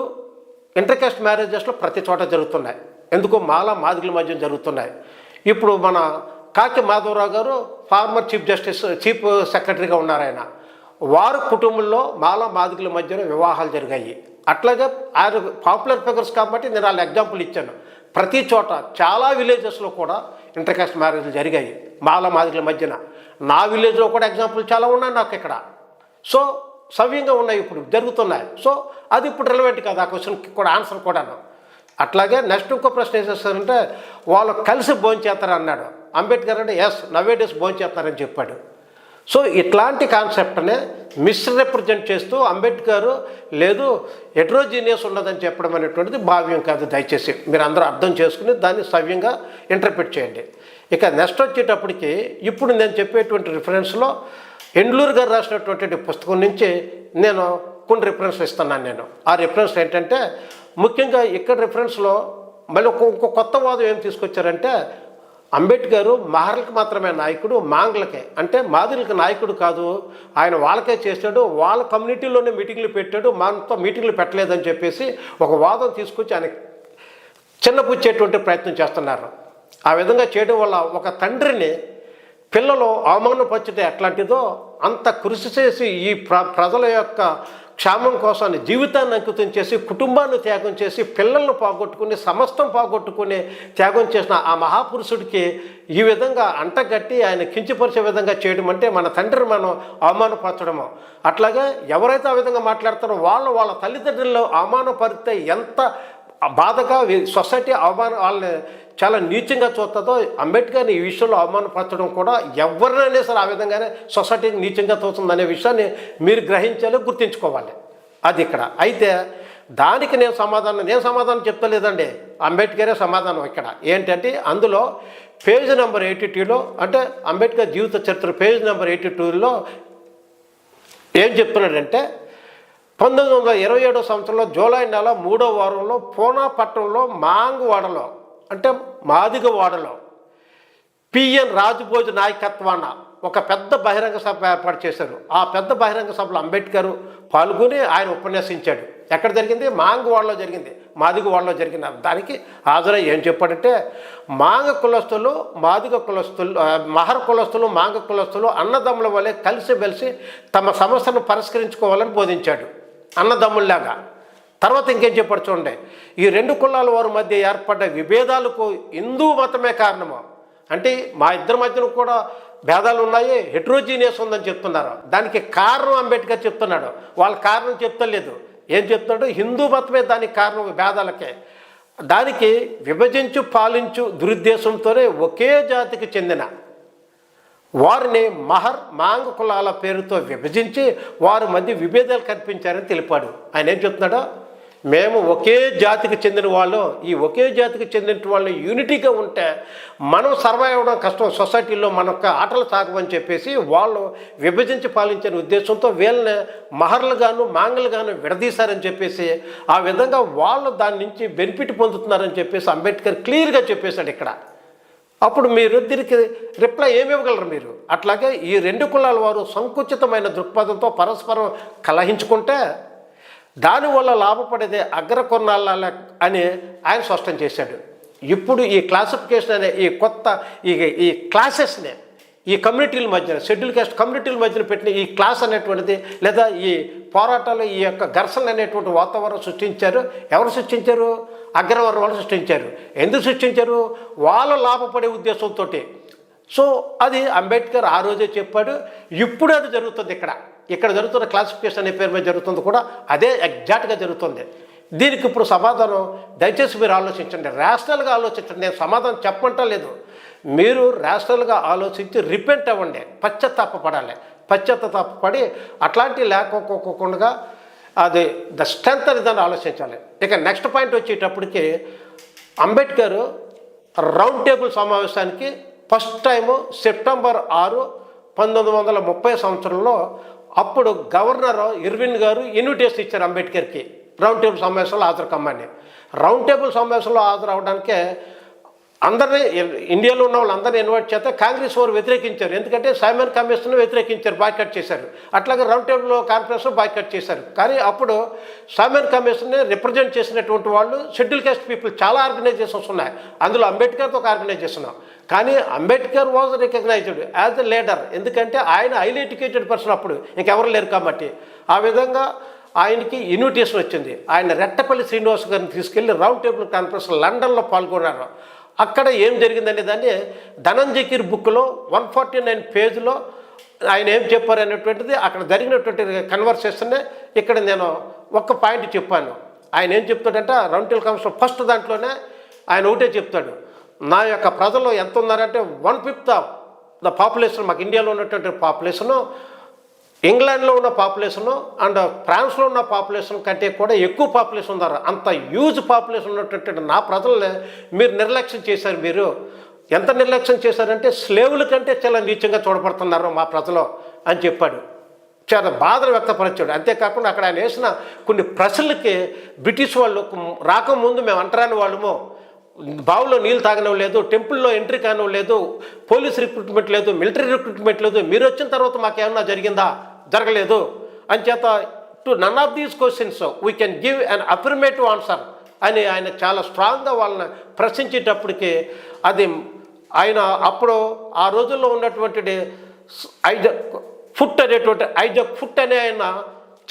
ఇంటర్ కాస్ట్ మ్యారేజెస్లో ప్రతి చోట జరుగుతున్నాయి. ఎందుకు, మాల మాదిగల మధ్య జరుగుతున్నాయి. ఇప్పుడు మన కాకి మాధవరావు గారు ఫార్మర్ చీఫ్ సెక్రటరీగా ఉన్నారు ఆయన. వారి కుటుంబంలో మాల మాదిగల మధ్యన వివాహాలు జరిగాయి. అట్లాగే ఆయన పాపులర్ ఫిగర్స్ కాబట్టి నేను వాళ్ళ ఎగ్జాంపుల్ ఇచ్చాను. ప్రతి చోట చాలా విలేజెస్లో కూడా ఇంటర్ కాస్ట్ మ్యారేజ్లు జరిగాయి మాల మాదిగల మధ్యన. నా విలేజ్లో కూడా ఎగ్జాంపుల్ చాలా ఉన్నాయి నాకు ఇక్కడ. సో సవ్యంగా ఉన్నాయి, ఇప్పుడు జరుగుతున్నాయి. సో అది ఇప్పుడు రిలవెంట్ కాదు ఆ క్వశ్చన్కి కూడా ఆన్సర్ కూడాను. అట్లాగే నెక్స్ట్ ఇంకో ప్రశ్న ఏం చేస్తారంటే, వాళ్ళు కలిసి భోంచేస్తారు అన్నాడు అంబేద్కర్. అంటే ఎస్, నవే డేస్ భోంచేస్తారని చెప్పాడు. సో ఇట్లాంటి కాన్సెప్ట్నే మిస్రిప్రజెంట్ చేస్తూ అంబేద్కర్ లేదు హెటరోజీనియస్ ఉన్నదని చెప్పడం అనేటువంటిది భావ్యం కాదు. దయచేసి మీరు అందరూ అర్థం చేసుకుని దాన్ని సవ్యంగా ఇంటర్ప్రిట్ చేయండి. ఇక నెక్స్ట్ వచ్చేటప్పటికి ఇప్పుడు నేను చెప్పేటువంటి రిఫరెన్స్లో ఎండ్లూరు గారు రాసినటువంటి పుస్తకం నుంచి నేను కొన్ని రిఫరెన్స్ ఇస్తున్నాను నేను. ఆ రిఫరెన్స్ ఏంటంటే, ముఖ్యంగా ఇక్కడ రిఫరెన్స్లో మళ్ళీ ఇంకో కొత్త వాదం ఏం తీసుకొచ్చారంటే, అంబేద్కర్ మహర్లకు మాత్రమే నాయకుడు, మాంగ్లకే అంటే మాదిలకు నాయకుడు కాదు, ఆయన వాళ్ళకే చేశాడు, వాళ్ళ కమ్యూనిటీలోనే మీటింగ్లు పెట్టాడు, మనతో మీటింగ్లు పెట్టలేదని చెప్పేసి ఒక వాదం తీసుకొచ్చి ఆయన చిన్నపుచ్చేటువంటి ప్రయత్నం చేస్తున్నారు. ఆ విధంగా చేయడం వల్ల ఒక తండ్రిని పిల్లలు అవమానపరిచితే ఎట్లాంటిదో అంత కృషి చేసి ఈ ప్రజల యొక్క క్షేమం కోసాన్ని జీవితాన్ని అంకితం చేసి, కుటుంబాన్ని త్యాగం చేసి, పిల్లలను పోగొట్టుకుని, సమస్తం పోగొట్టుకుని త్యాగం చేసిన ఆ మహాపురుషుడికి ఈ విధంగా అంటగట్టి ఆయన కించపరిచే విధంగా చేయడం అంటే మన తండ్రిని మనం అవమానపరచడము. అట్లాగే ఎవరైతే ఆ విధంగా మాట్లాడతారో వాళ్ళ తల్లిదండ్రులు అవమానపరిస్తే ఎంత బాధగా సొసైటీ వాళ్ళని చాలా నీచంగా చూస్తుందో, అంబేద్కర్ని ఈ విషయంలో అవమానపరచడం కూడా ఎవరినైనా సరే ఆ విధంగానే సొసైటీకి నీచంగా తోస్తుందనే విషయాన్ని మీరు గ్రహించాలి, గుర్తించుకోవాలి. అది ఇక్కడ. అయితే దానికి నేను సమాధానం చెప్తలేదండి, అంబేద్కరే సమాధానం ఇక్కడ. ఏంటంటే అందులో పేజ్ నెంబర్ 82లో అంటే అంబేద్కర్ జీవిత చరిత్ర పేజ్ నెంబర్ 82లో ఏం చెప్తున్నాడంటే, 1927 సంవత్సరంలో జూలై నెల 3వ వారంలో పూనా పట్టణంలో మాంగ్ వాడలో అంటే మాదిగ వాడలో పిఎన్ రాజ్భోజ్ నాయకత్వాన ఒక పెద్ద బహిరంగ సభ ఏర్పాటు చేశారు. ఆ పెద్ద బహిరంగ సభలో అంబేద్కర్ పాల్గొని ఆయన ఉపన్యాసించాడు. ఎక్కడ జరిగింది? మాంగ్ వాడలో జరిగింది, మాదిగ వాడలో జరిగింది. దానికి హాజరై ఏం చెప్పాడంటే, మాంగ కులస్తులు మాదిగ కులస్తులు మహర్ కులస్తులు మాంగ కులస్తులు అన్నదమ్ముల వలె కలిసిమెలిసి తమ సమస్యను పరిష్కరించుకోవాలని బోధించాడు, అన్నదమ్ముల్లాగా. తర్వాత ఇంకేం చెప్పాడు చూడండి, ఈ రెండు కులాల వారి మధ్య ఏర్పడ్డ విభేదాలకు హిందూ మతమే కారణము. అంటే మా ఇద్దరి మధ్యన కూడా భేదాలు ఉన్నాయి, హెటరోజీనియస్ ఉందని చెప్తున్నారు. దానికి కారణం అంబేద్కర్ చెప్తున్నాడు, వాళ్ళ కారణం చెప్తలేదు. ఏం చెప్తున్నాడు? హిందూ మతమే దానికి కారణం భేదాలకే. దానికి విభజించు పాలించు దురుద్దేశంతోనే ఒకే జాతికి చెందిన వారిని మహర్ మాంగ కులాల పేరుతో విభజించి వారి మధ్య విభేదాలు కల్పించారని తెలిపాడు. ఆయన ఏం చెప్తున్నాడో, మేము ఒకే జాతికి చెందిన వాళ్ళు, ఈ ఒకే జాతికి చెందిన వాళ్ళు యూనిటీగా ఉంటే మనం సర్వైవ్ అవ్వడం కష్టం, సొసైటీలో మనకు ఆటలు సాగమని చెప్పేసి వాళ్ళు విభజించి పాలించిన ఉద్దేశంతో వీళ్ళని మహర్లుగాను మాంగలుగాను విడదీశారని చెప్పేసి ఆ విధంగా వాళ్ళు దాని నుంచి బెనిఫిట్ పొందుతున్నారని చెప్పేసి అంబేద్కర్ క్లియర్గా చెప్పేశాడు ఇక్కడ. అప్పుడు మీరు దీనికి రిప్లై ఏమి ఇవ్వగలరు మీరు? అట్లాగే ఈ రెండు కులాల వారు సంకుచితమైన దృక్పథంతో పరస్పరం కలహించుకుంటే దానివల్ల లాభపడేదే అగ్ర కొన్నాళ్ళ అని ఆయన స్పష్టం చేశాడు. ఇప్పుడు ఈ క్లాసిఫికేషన్ అనే ఈ కొత్త ఈ క్లాసెస్నే ఈ కమ్యూనిటీల మధ్యన, షెడ్యూల్ కాస్ట్ కమ్యూనిటీల మధ్యన పెట్టిన ఈ క్లాస్ అనేటువంటిది లేదా ఈ పోరాటాలు, ఈ యొక్క ఘర్షణలు అనేటువంటి వాతావరణం సృష్టించారు. ఎవరు సృష్టించారు? అగ్రవర్ణ వాళ్ళు సృష్టించారు. ఎందుకు సృష్టించారు? వాళ్ళు లాభపడే ఉద్దేశంతో. సో అది అంబేద్కర్ ఆ రోజే చెప్పాడు. ఇప్పుడు అది జరుగుతుంది. ఇక్కడ జరుగుతున్న క్లాసిఫికేషన్ అనే పేరు మీద జరుగుతుంది కూడా అదే ఎగ్జాక్ట్గా జరుగుతుంది. దీనికి ఇప్పుడు సమాధానం దయచేసి మీరు ఆలోచించండి, రేషనల్గా ఆలోచించండి. నేను సమాధానం చెప్పమంటా లేదు, మీరు రేషనల్గా ఆలోచించి రిపెంట్ అవ్వండి, పశ్చాత్తాపడాలి. పశ్చాత్తాపడి అట్లాంటి లేకపోకుండా అది ద స్ట్రెంత్ అని దాన్ని ఆలోచించాలి. ఇక నెక్స్ట్ పాయింట్ వచ్చేటప్పటికి అంబేద్కర్ రౌండ్ టేబుల్ సమావేశానికి ఫస్ట్ టైము సెప్టెంబర్ 6, 1930 సంవత్సరంలో అప్పుడు గవర్నర్ ఇర్విన్ గారు ఇన్విటేషన్ ఇచ్చారు అంబేద్కర్కి రౌండ్ టేబుల్ సమావేశంలో హాజరు కమ్మని. రౌండ్ టేబుల్ సమావేశంలో హాజరు అవడానికే అందరినీ, ఇండియాలో ఉన్న వాళ్ళందరినీ ఇన్వైట్ చేస్తే కాంగ్రెస్ వారు వ్యతిరేకించారు. ఎందుకంటే సైమన్ కమిషన్ వ్యతిరేకించారు, బాయ్కట్ చేశారు. అట్లాగే రౌండ్ టేబుల్ కాన్ఫరెన్స్ బాయ్కట్ చేశారు. కానీ అప్పుడు సైమన్ కమిషన్ని రిప్రజెంట్ చేసినటువంటి వాళ్ళు షెడ్యూల్ కాస్ట్ పీపుల్ చాలా ఆర్గనైజేషన్స్ ఉన్నాయి. అందులో అంబేద్కర్తో ఒక ఆర్గనైజేషన్. కానీ Ambedkar was recognised as a leader. ఎందుకంటే ఆయన హైలీ ఎడ్యుకేటెడ్ పర్సన్, అప్పుడు ఇంకెవరు లేరు కాబట్టి. ఆ విధంగా ఆయనకి ఇన్విటేషన్ వచ్చింది. ఆయన రెట్టపల్లి శ్రీనివాస్ గారిని తీసుకెళ్ళి రౌండ్ టేబుల్ కాన్ఫరెన్స్ లండన్లో పాల్గొన్నారు. అక్కడ ఏం జరిగిందనే దాన్ని ధనంజకీర్ బుక్లో 149 పేజీలో ఆయన ఏం చెప్పారు అనేటువంటిది అక్కడ జరిగినటువంటి కన్వర్సేషన్నే ఇక్కడ నేను ఒక్క పాయింట్ చెప్పాను. ఆయన ఏం చెప్తాడంటే రౌండ్ టేబుల్ కాన్ఫరెన్స్ ఫస్ట్ దాంట్లోనే ఆయన ఒకటే చెప్తాడు, నా యొక్క ప్రజలు ఎంత ఉన్నారంటే 1/5 ఆఫ్ ద పాపులేషన్, మాకు ఇండియాలో ఉన్నటువంటి పాపులేషను, ఇంగ్లాండ్లో ఉన్న పాపులేషను అండ్ ఫ్రాన్స్లో ఉన్న పాపులేషన్ కంటే కూడా ఎక్కువ పాపులేషన్ ఉన్నారు. అంత హ్యూజ్ పాపులేషన్ ఉన్నటువంటి నా ప్రజల్ని మీరు నిర్లక్ష్యం చేశారు. మీరు ఎంత నిర్లక్ష్యం చేశారంటే స్లేవుల కంటే చాలా నీచంగా చూడబడుతున్నారు మా ప్రజలు అని చెప్పాడు. చాలా బాధను వ్యక్తపరిచాడు. అంతేకాకుండా అక్కడ ఆయన వేసిన కొన్ని ప్రశ్నలకి బ్రిటిష్ వాళ్ళు రాకముందు మేము అంటరాని వాళ్ళము, బావులో నీళ్ళు తాగడం లేదు, టెంపుల్లో ఎంట్రీ కానడం లేదు, పోలీస్ రిక్రూట్మెంట్ లేదు, మిలిటరీ రిక్రూట్మెంట్ లేదు, మీరు వచ్చిన తర్వాత మాకేమన్నా జరిగిందా? జరగలేదు. అంచేత to none of these questions we can give an affirmative answer అని ఆయన చాలా స్ట్రాంగ్గా వాళ్ళని ప్రశ్నించేటప్పటికి అది ఆయన అప్పుడు ఆ రోజుల్లో ఉన్నటువంటి ఐజక్ ఫుట్ అనే ఆయన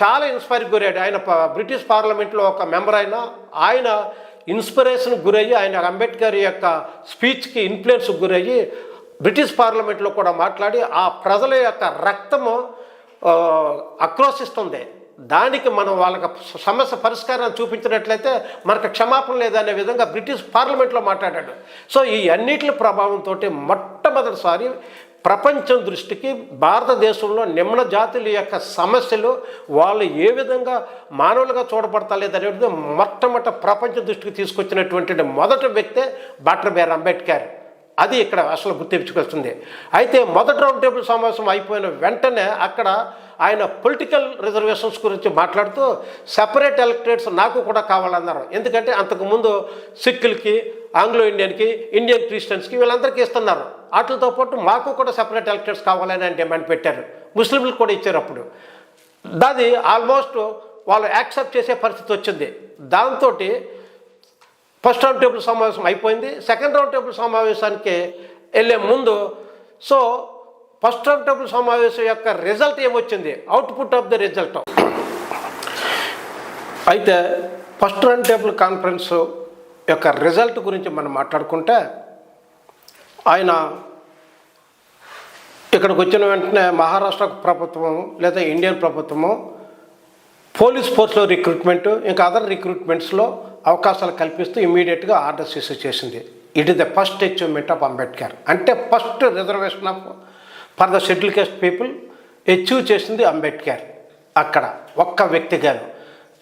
చాలా ఇన్స్పైర్ గురయ్యాడు. ఆయన బ్రిటిష్ పార్లమెంట్లో ఒక మెంబర్ ఆయన ఇన్స్పిరేషన్ గురయ్యి, ఆయన అంబేద్కర్ యొక్క స్పీచ్కి ఇన్ఫ్లుయెన్స్ గురయ్యి బ్రిటిష్ పార్లమెంట్లో కూడా మాట్లాడి ఆ ప్రజల యొక్క రక్తము ఆక్రోశిస్తుంది. దానికి మనం వాళ్ళకి సమస్య పరిష్కారాన్ని చూపించినట్లయితే మనకు క్షమాపణ లేదనే విధంగా బ్రిటిష్ పార్లమెంట్లో మాట్లాడాడు. సో ఈ అన్నిటి ప్రభావంతో మొట్టమొదటిసారి ప్రపంచం దృష్టికి భారతదేశంలో నిమ్న జాతుల యొక్క సమస్యలు వాళ్ళు ఏ విధంగా మానవులుగా చూడబడతలేదనేది మొట్టమొదటి ప్రపంచ దృష్టికి తీసుకొచ్చినటువంటి మొదటి వ్యక్తే డాక్టర్ బిఆర్ అంబేద్కర్. అది ఇక్కడ అసలు గుర్తించుకొస్తుంది. అయితే మొదటి రౌండ్ టేబుల్ సమావేశం అయిపోయిన వెంటనే అక్కడ ఆయన పొలిటికల్ రిజర్వేషన్స్ గురించి మాట్లాడుతూ సెపరేట్ ఎలక్టరేట్స్ నాకు కూడా కావాలన్నారు. ఎందుకంటే అంతకుముందు సిక్కులకి, ఆంగ్లో ఇండియన్కి, ఇండియన్ క్రిస్టియన్స్కి వీళ్ళందరికీ ఇస్తున్నారు. వాటితో పాటు మాకు కూడా సెపరేట్ ఎలక్టరేట్స్ కావాలని ఆయన డిమాండ్ పెట్టారు. ముస్లింలకు కూడా ఇచ్చారు. అప్పుడు దాన్ని ఆల్మోస్ట్ వాళ్ళు యాక్సెప్ట్ చేసే పరిస్థితి వచ్చింది. దాంతో ఫస్ట్ రౌండ్ టేబుల్ సమావేశం అయిపోయింది. సెకండ్ రౌండ్ టేబుల్ సమావేశానికి వెళ్ళే ముందు సో ఫస్ట్ రౌండ్ టేబుల్ సమావేశం యొక్క రిజల్ట్ ఏమొచ్చింది, అవుట్పుట్ ఆఫ్ ద రిజల్ట్. అయితే ఫస్ట్ రౌండ్ టేబుల్ కాన్ఫరెన్స్ యొక్క రిజల్ట్ గురించి మనం మాట్లాడుకుంటే ఆయన ఇక్కడికి వచ్చిన వెంటనే మహారాష్ట్ర ప్రభుత్వం లేదా ఇండియన్ ప్రభుత్వము పోలీస్ ఫోర్స్లో రిక్రూట్మెంట్ ఇంకా అదర్ రిక్రూట్మెంట్స్లో అవకాశాలు కల్పిస్తూ ఇమీడియట్గా ఆర్డర్స్ ఇష్యూ చేసింది. It is the first achievement of Ambedkar. అంటే first reservation of for the schedule caste people achieve చేసింది అంబేద్కర్. అక్కడ ఒక్క వ్యక్తిగాను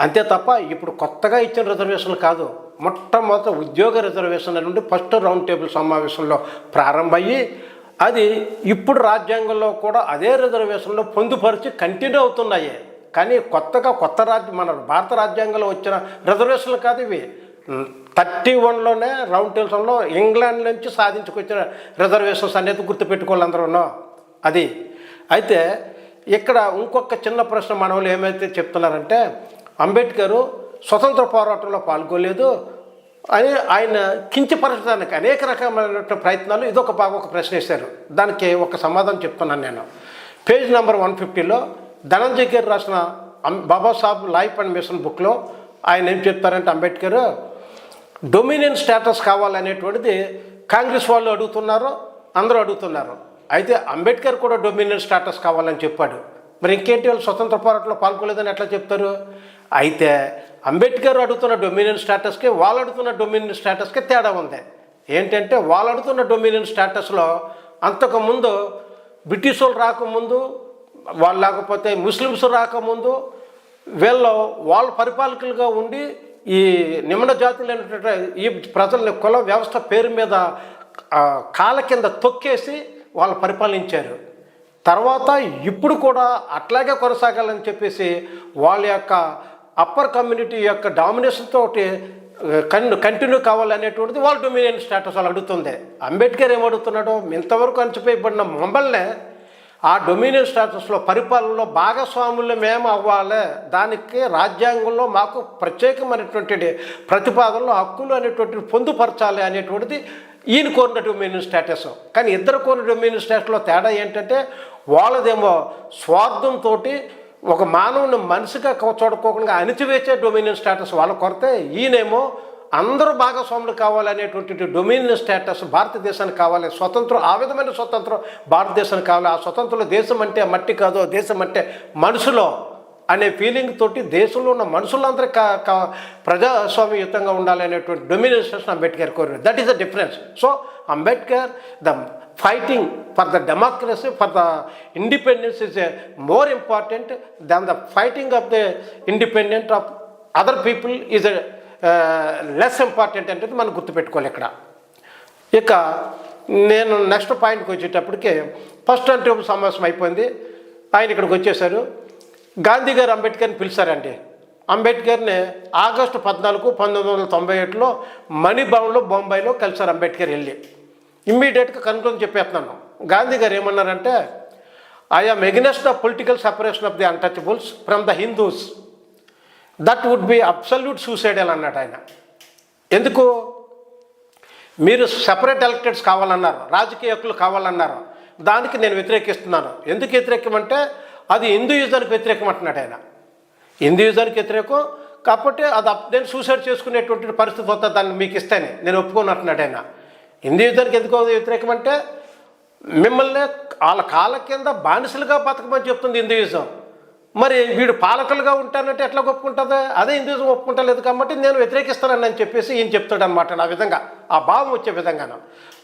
అంతే తప్ప ఇప్పుడు కొత్తగా ఇచ్చిన రిజర్వేషన్లు కాదు. మొట్టమొదట ఉద్యోగ రిజర్వేషన్ల నుండి ఫస్ట్ రౌండ్ టేబుల్ సమావేశంలో ప్రారంభమయ్యి అది ఇప్పుడు రాజ్యాంగంలో కూడా అదే రిజర్వేషన్లో పొందుపరిచి కంటిన్యూ అవుతున్నాయి. కానీ కొత్త రాజ్యం మన భారత రాజ్యాంగంలో వచ్చిన రిజర్వేషన్లు కాదు ఇవి. 31లోనే రౌండ్ టేబుల్స్లో ఇంగ్లాండ్ నుంచి సాధించుకొచ్చిన రిజర్వేషన్స్ అనేది గుర్తుపెట్టుకోవాలి అందరూ. అది అయితే ఇక్కడ ఇంకొక చిన్న ప్రశ్న మన వాళ్ళు ఏమైతే చెప్తున్నారంటే అంబేద్కర్ స్వతంత్ర పోరాటంలో పాల్గొలేదు అని ఆయన కించపరచడానికి అనేక రకమైన ప్రయత్నాలు ఇదొక బాగా ఒక ప్రశ్న వేశారు. దానికి ఒక సమాధానం చెప్తున్నాను నేను. పేజ్ నెంబర్ 150లో ధనంజయ్ గారు రాసిన బాబాసాహెబ్ లైఫ్ అండ్ మిషన్ బుక్లో ఆయన ఏం చెప్తారంటే అంబేద్కర్ డొమినియన్ స్టేటస్ కావాలనేటువంటిది కాంగ్రెస్ వాళ్ళు అడుగుతున్నారు, అందరూ అడుగుతున్నారు. అయితే అంబేద్కర్ కూడా డొమినియన్ స్టేటస్ కావాలని చెప్పాడు. మరి ఇంకేంటి వాళ్ళు స్వతంత్ర పోరాటంలో పాల్గొలేదని ఎట్లా చెప్తారు? అయితే అంబేద్కర్ అడుగుతున్న డొమినియన్ స్టేటస్కి వాళ్ళు అడుగుతున్న డొమినియన్ స్టేటస్కి తేడా ఉంది. ఏంటంటే వాళ్ళు అడుగుతున్న డొమినియన్ స్టేటస్లో అంతకుముందు బ్రిటిష్ వాళ్ళు రాకముందు, వాళ్ళు లేకపోతే ముస్లిమ్స్ రాకముందు వాళ్ళు పరిపాలకులుగా ఉండి ఈ నిమ్న జాతులైనటువంటి ఈ ప్రజల్ని కుల వ్యవస్థ పేరు మీద కాళ్ళ కింద తొక్కేసి వాళ్ళు పరిపాలించారు. తర్వాత ఇప్పుడు కూడా అట్లాగే కొనసాగాలని చెప్పేసి వాళ్ళ యొక్క అప్పర్ కమ్యూనిటీ యొక్క డామినేషన్ తోటి కంటిన్యూ కావాలనేటువంటిది వాళ్ళ డొమినియన్ స్టేటస్ వాళ్ళు అడుగుతుంది. అంబేద్కర్ ఏమడుగుతున్నాడో ఇంతవరకు అణచిపోయబడిన మమ్మల్ని ఆ డొమినియన్ స్టేటస్లో పరిపాలనలో భాగస్వాములు మేము అవ్వాలి, దానికి రాజ్యాంగంలో మాకు ప్రత్యేకమైనటువంటి ప్రతిపాదనలో హక్కులు అనేటువంటివి పొందుపరచాలి అనేటువంటిది ఈయన కోరిన డొమినియన్ స్టేటస్. కానీ ఇద్దరు కోరిన డొమినియన్ స్టేటస్లో తేడా ఏంటంటే వాళ్ళదేమో స్వార్థంతో ఒక మానవుని మనిషిగా చూడకోకుండా అణిచివేసే డొమినియన్ స్టేటస్ వాళ్ళ కొరతే, ఈయనేమో అందరూ భాగస్వాములు కావాలనేటువంటి డొమినియన్ స్టేటస్ భారతదేశానికి కావాలి, స్వతంత్రం ఆ విధమైన స్వతంత్రం భారతదేశానికి కావాలి. ఆ స్వతంత్రం దేశం అంటే మట్టి కాదు, దేశం అంటే మనుషులో అనే ఫీలింగ్ తోటి దేశంలో ఉన్న మనుషులందరికీ ప్రజాస్వామ్యయుతంగా ఉండాలి అనేటువంటి డొమినియన్ స్టేటస్ అంబేద్కర్ కోరారు. That is the difference. So Ambedkar the fighting for the democracy, for the independence is more important than the fighting of the independence of other people is less important అంటే మనం గుర్తుపెట్టుకోవాలి ఇక్కడ. ఇక నేను నెక్స్ట్ పాయింట్కి వచ్చేటప్పటికి first round table సమావేశం అయిపోయింది. ఆయన ఇక్కడికి వచ్చేసారు. గాంధీ గారు అంబేద్కర్ని పిలిచారండి. అంబేద్కర్ని ఆగస్టు 14, 1997లో మణిభవన్లో బొంబాయిలో కలిసారు అంబేద్కర్ వెళ్ళి. ఇమ్మీడియట్గా కన్క్లూజన్ చెప్పేస్తున్నాను. గాంధీ గారు ఏమన్నారంటే I am against the political separation of the untouchables from the Hindus, that would be absolute suicidal అన్నాడు ఆయన. ఎందుకు? మీరు సెపరేట్ ఎలక్టెడ్స్ కావాలన్నారు, రాజకీయ హక్కులు కావాలన్నారు, దానికి నేను వ్యతిరేకిస్తున్నాను. ఎందుకు వ్యతిరేకమంటే అది హిందూయిజానికి వ్యతిరేకం అంటున్నాడు ఆయన. హిందూయిజానికి వ్యతిరేకం కాబట్టి అది నేను సూసైడ్ చేసుకునేటువంటి పరిస్థితి వస్తుంది, దాన్ని మీకు ఇస్తేనే నేను ఒప్పుకొని అంటున్నాడు ఆయన. హిందూయిజానికి ఎందుకు వ్యతిరేకం అంటే మిమ్మల్ని వాళ్ళ కాళ్ళ కింద బానిసలుగా బతకమని చెప్తుంది హిందూయిజం. మరి వీడు పాలకులుగా ఉంటానంటే ఎట్లా ఒప్పుకుంటుంది? అదే హిందూయిజం ఒప్పుకుంటలేదు కాబట్టి నేను వ్యతిరేకిస్తానని అని చెప్పేసి ఈయన చెప్తాడు అనమాట. ఆ విధంగా ఆ భావం వచ్చే విధంగాను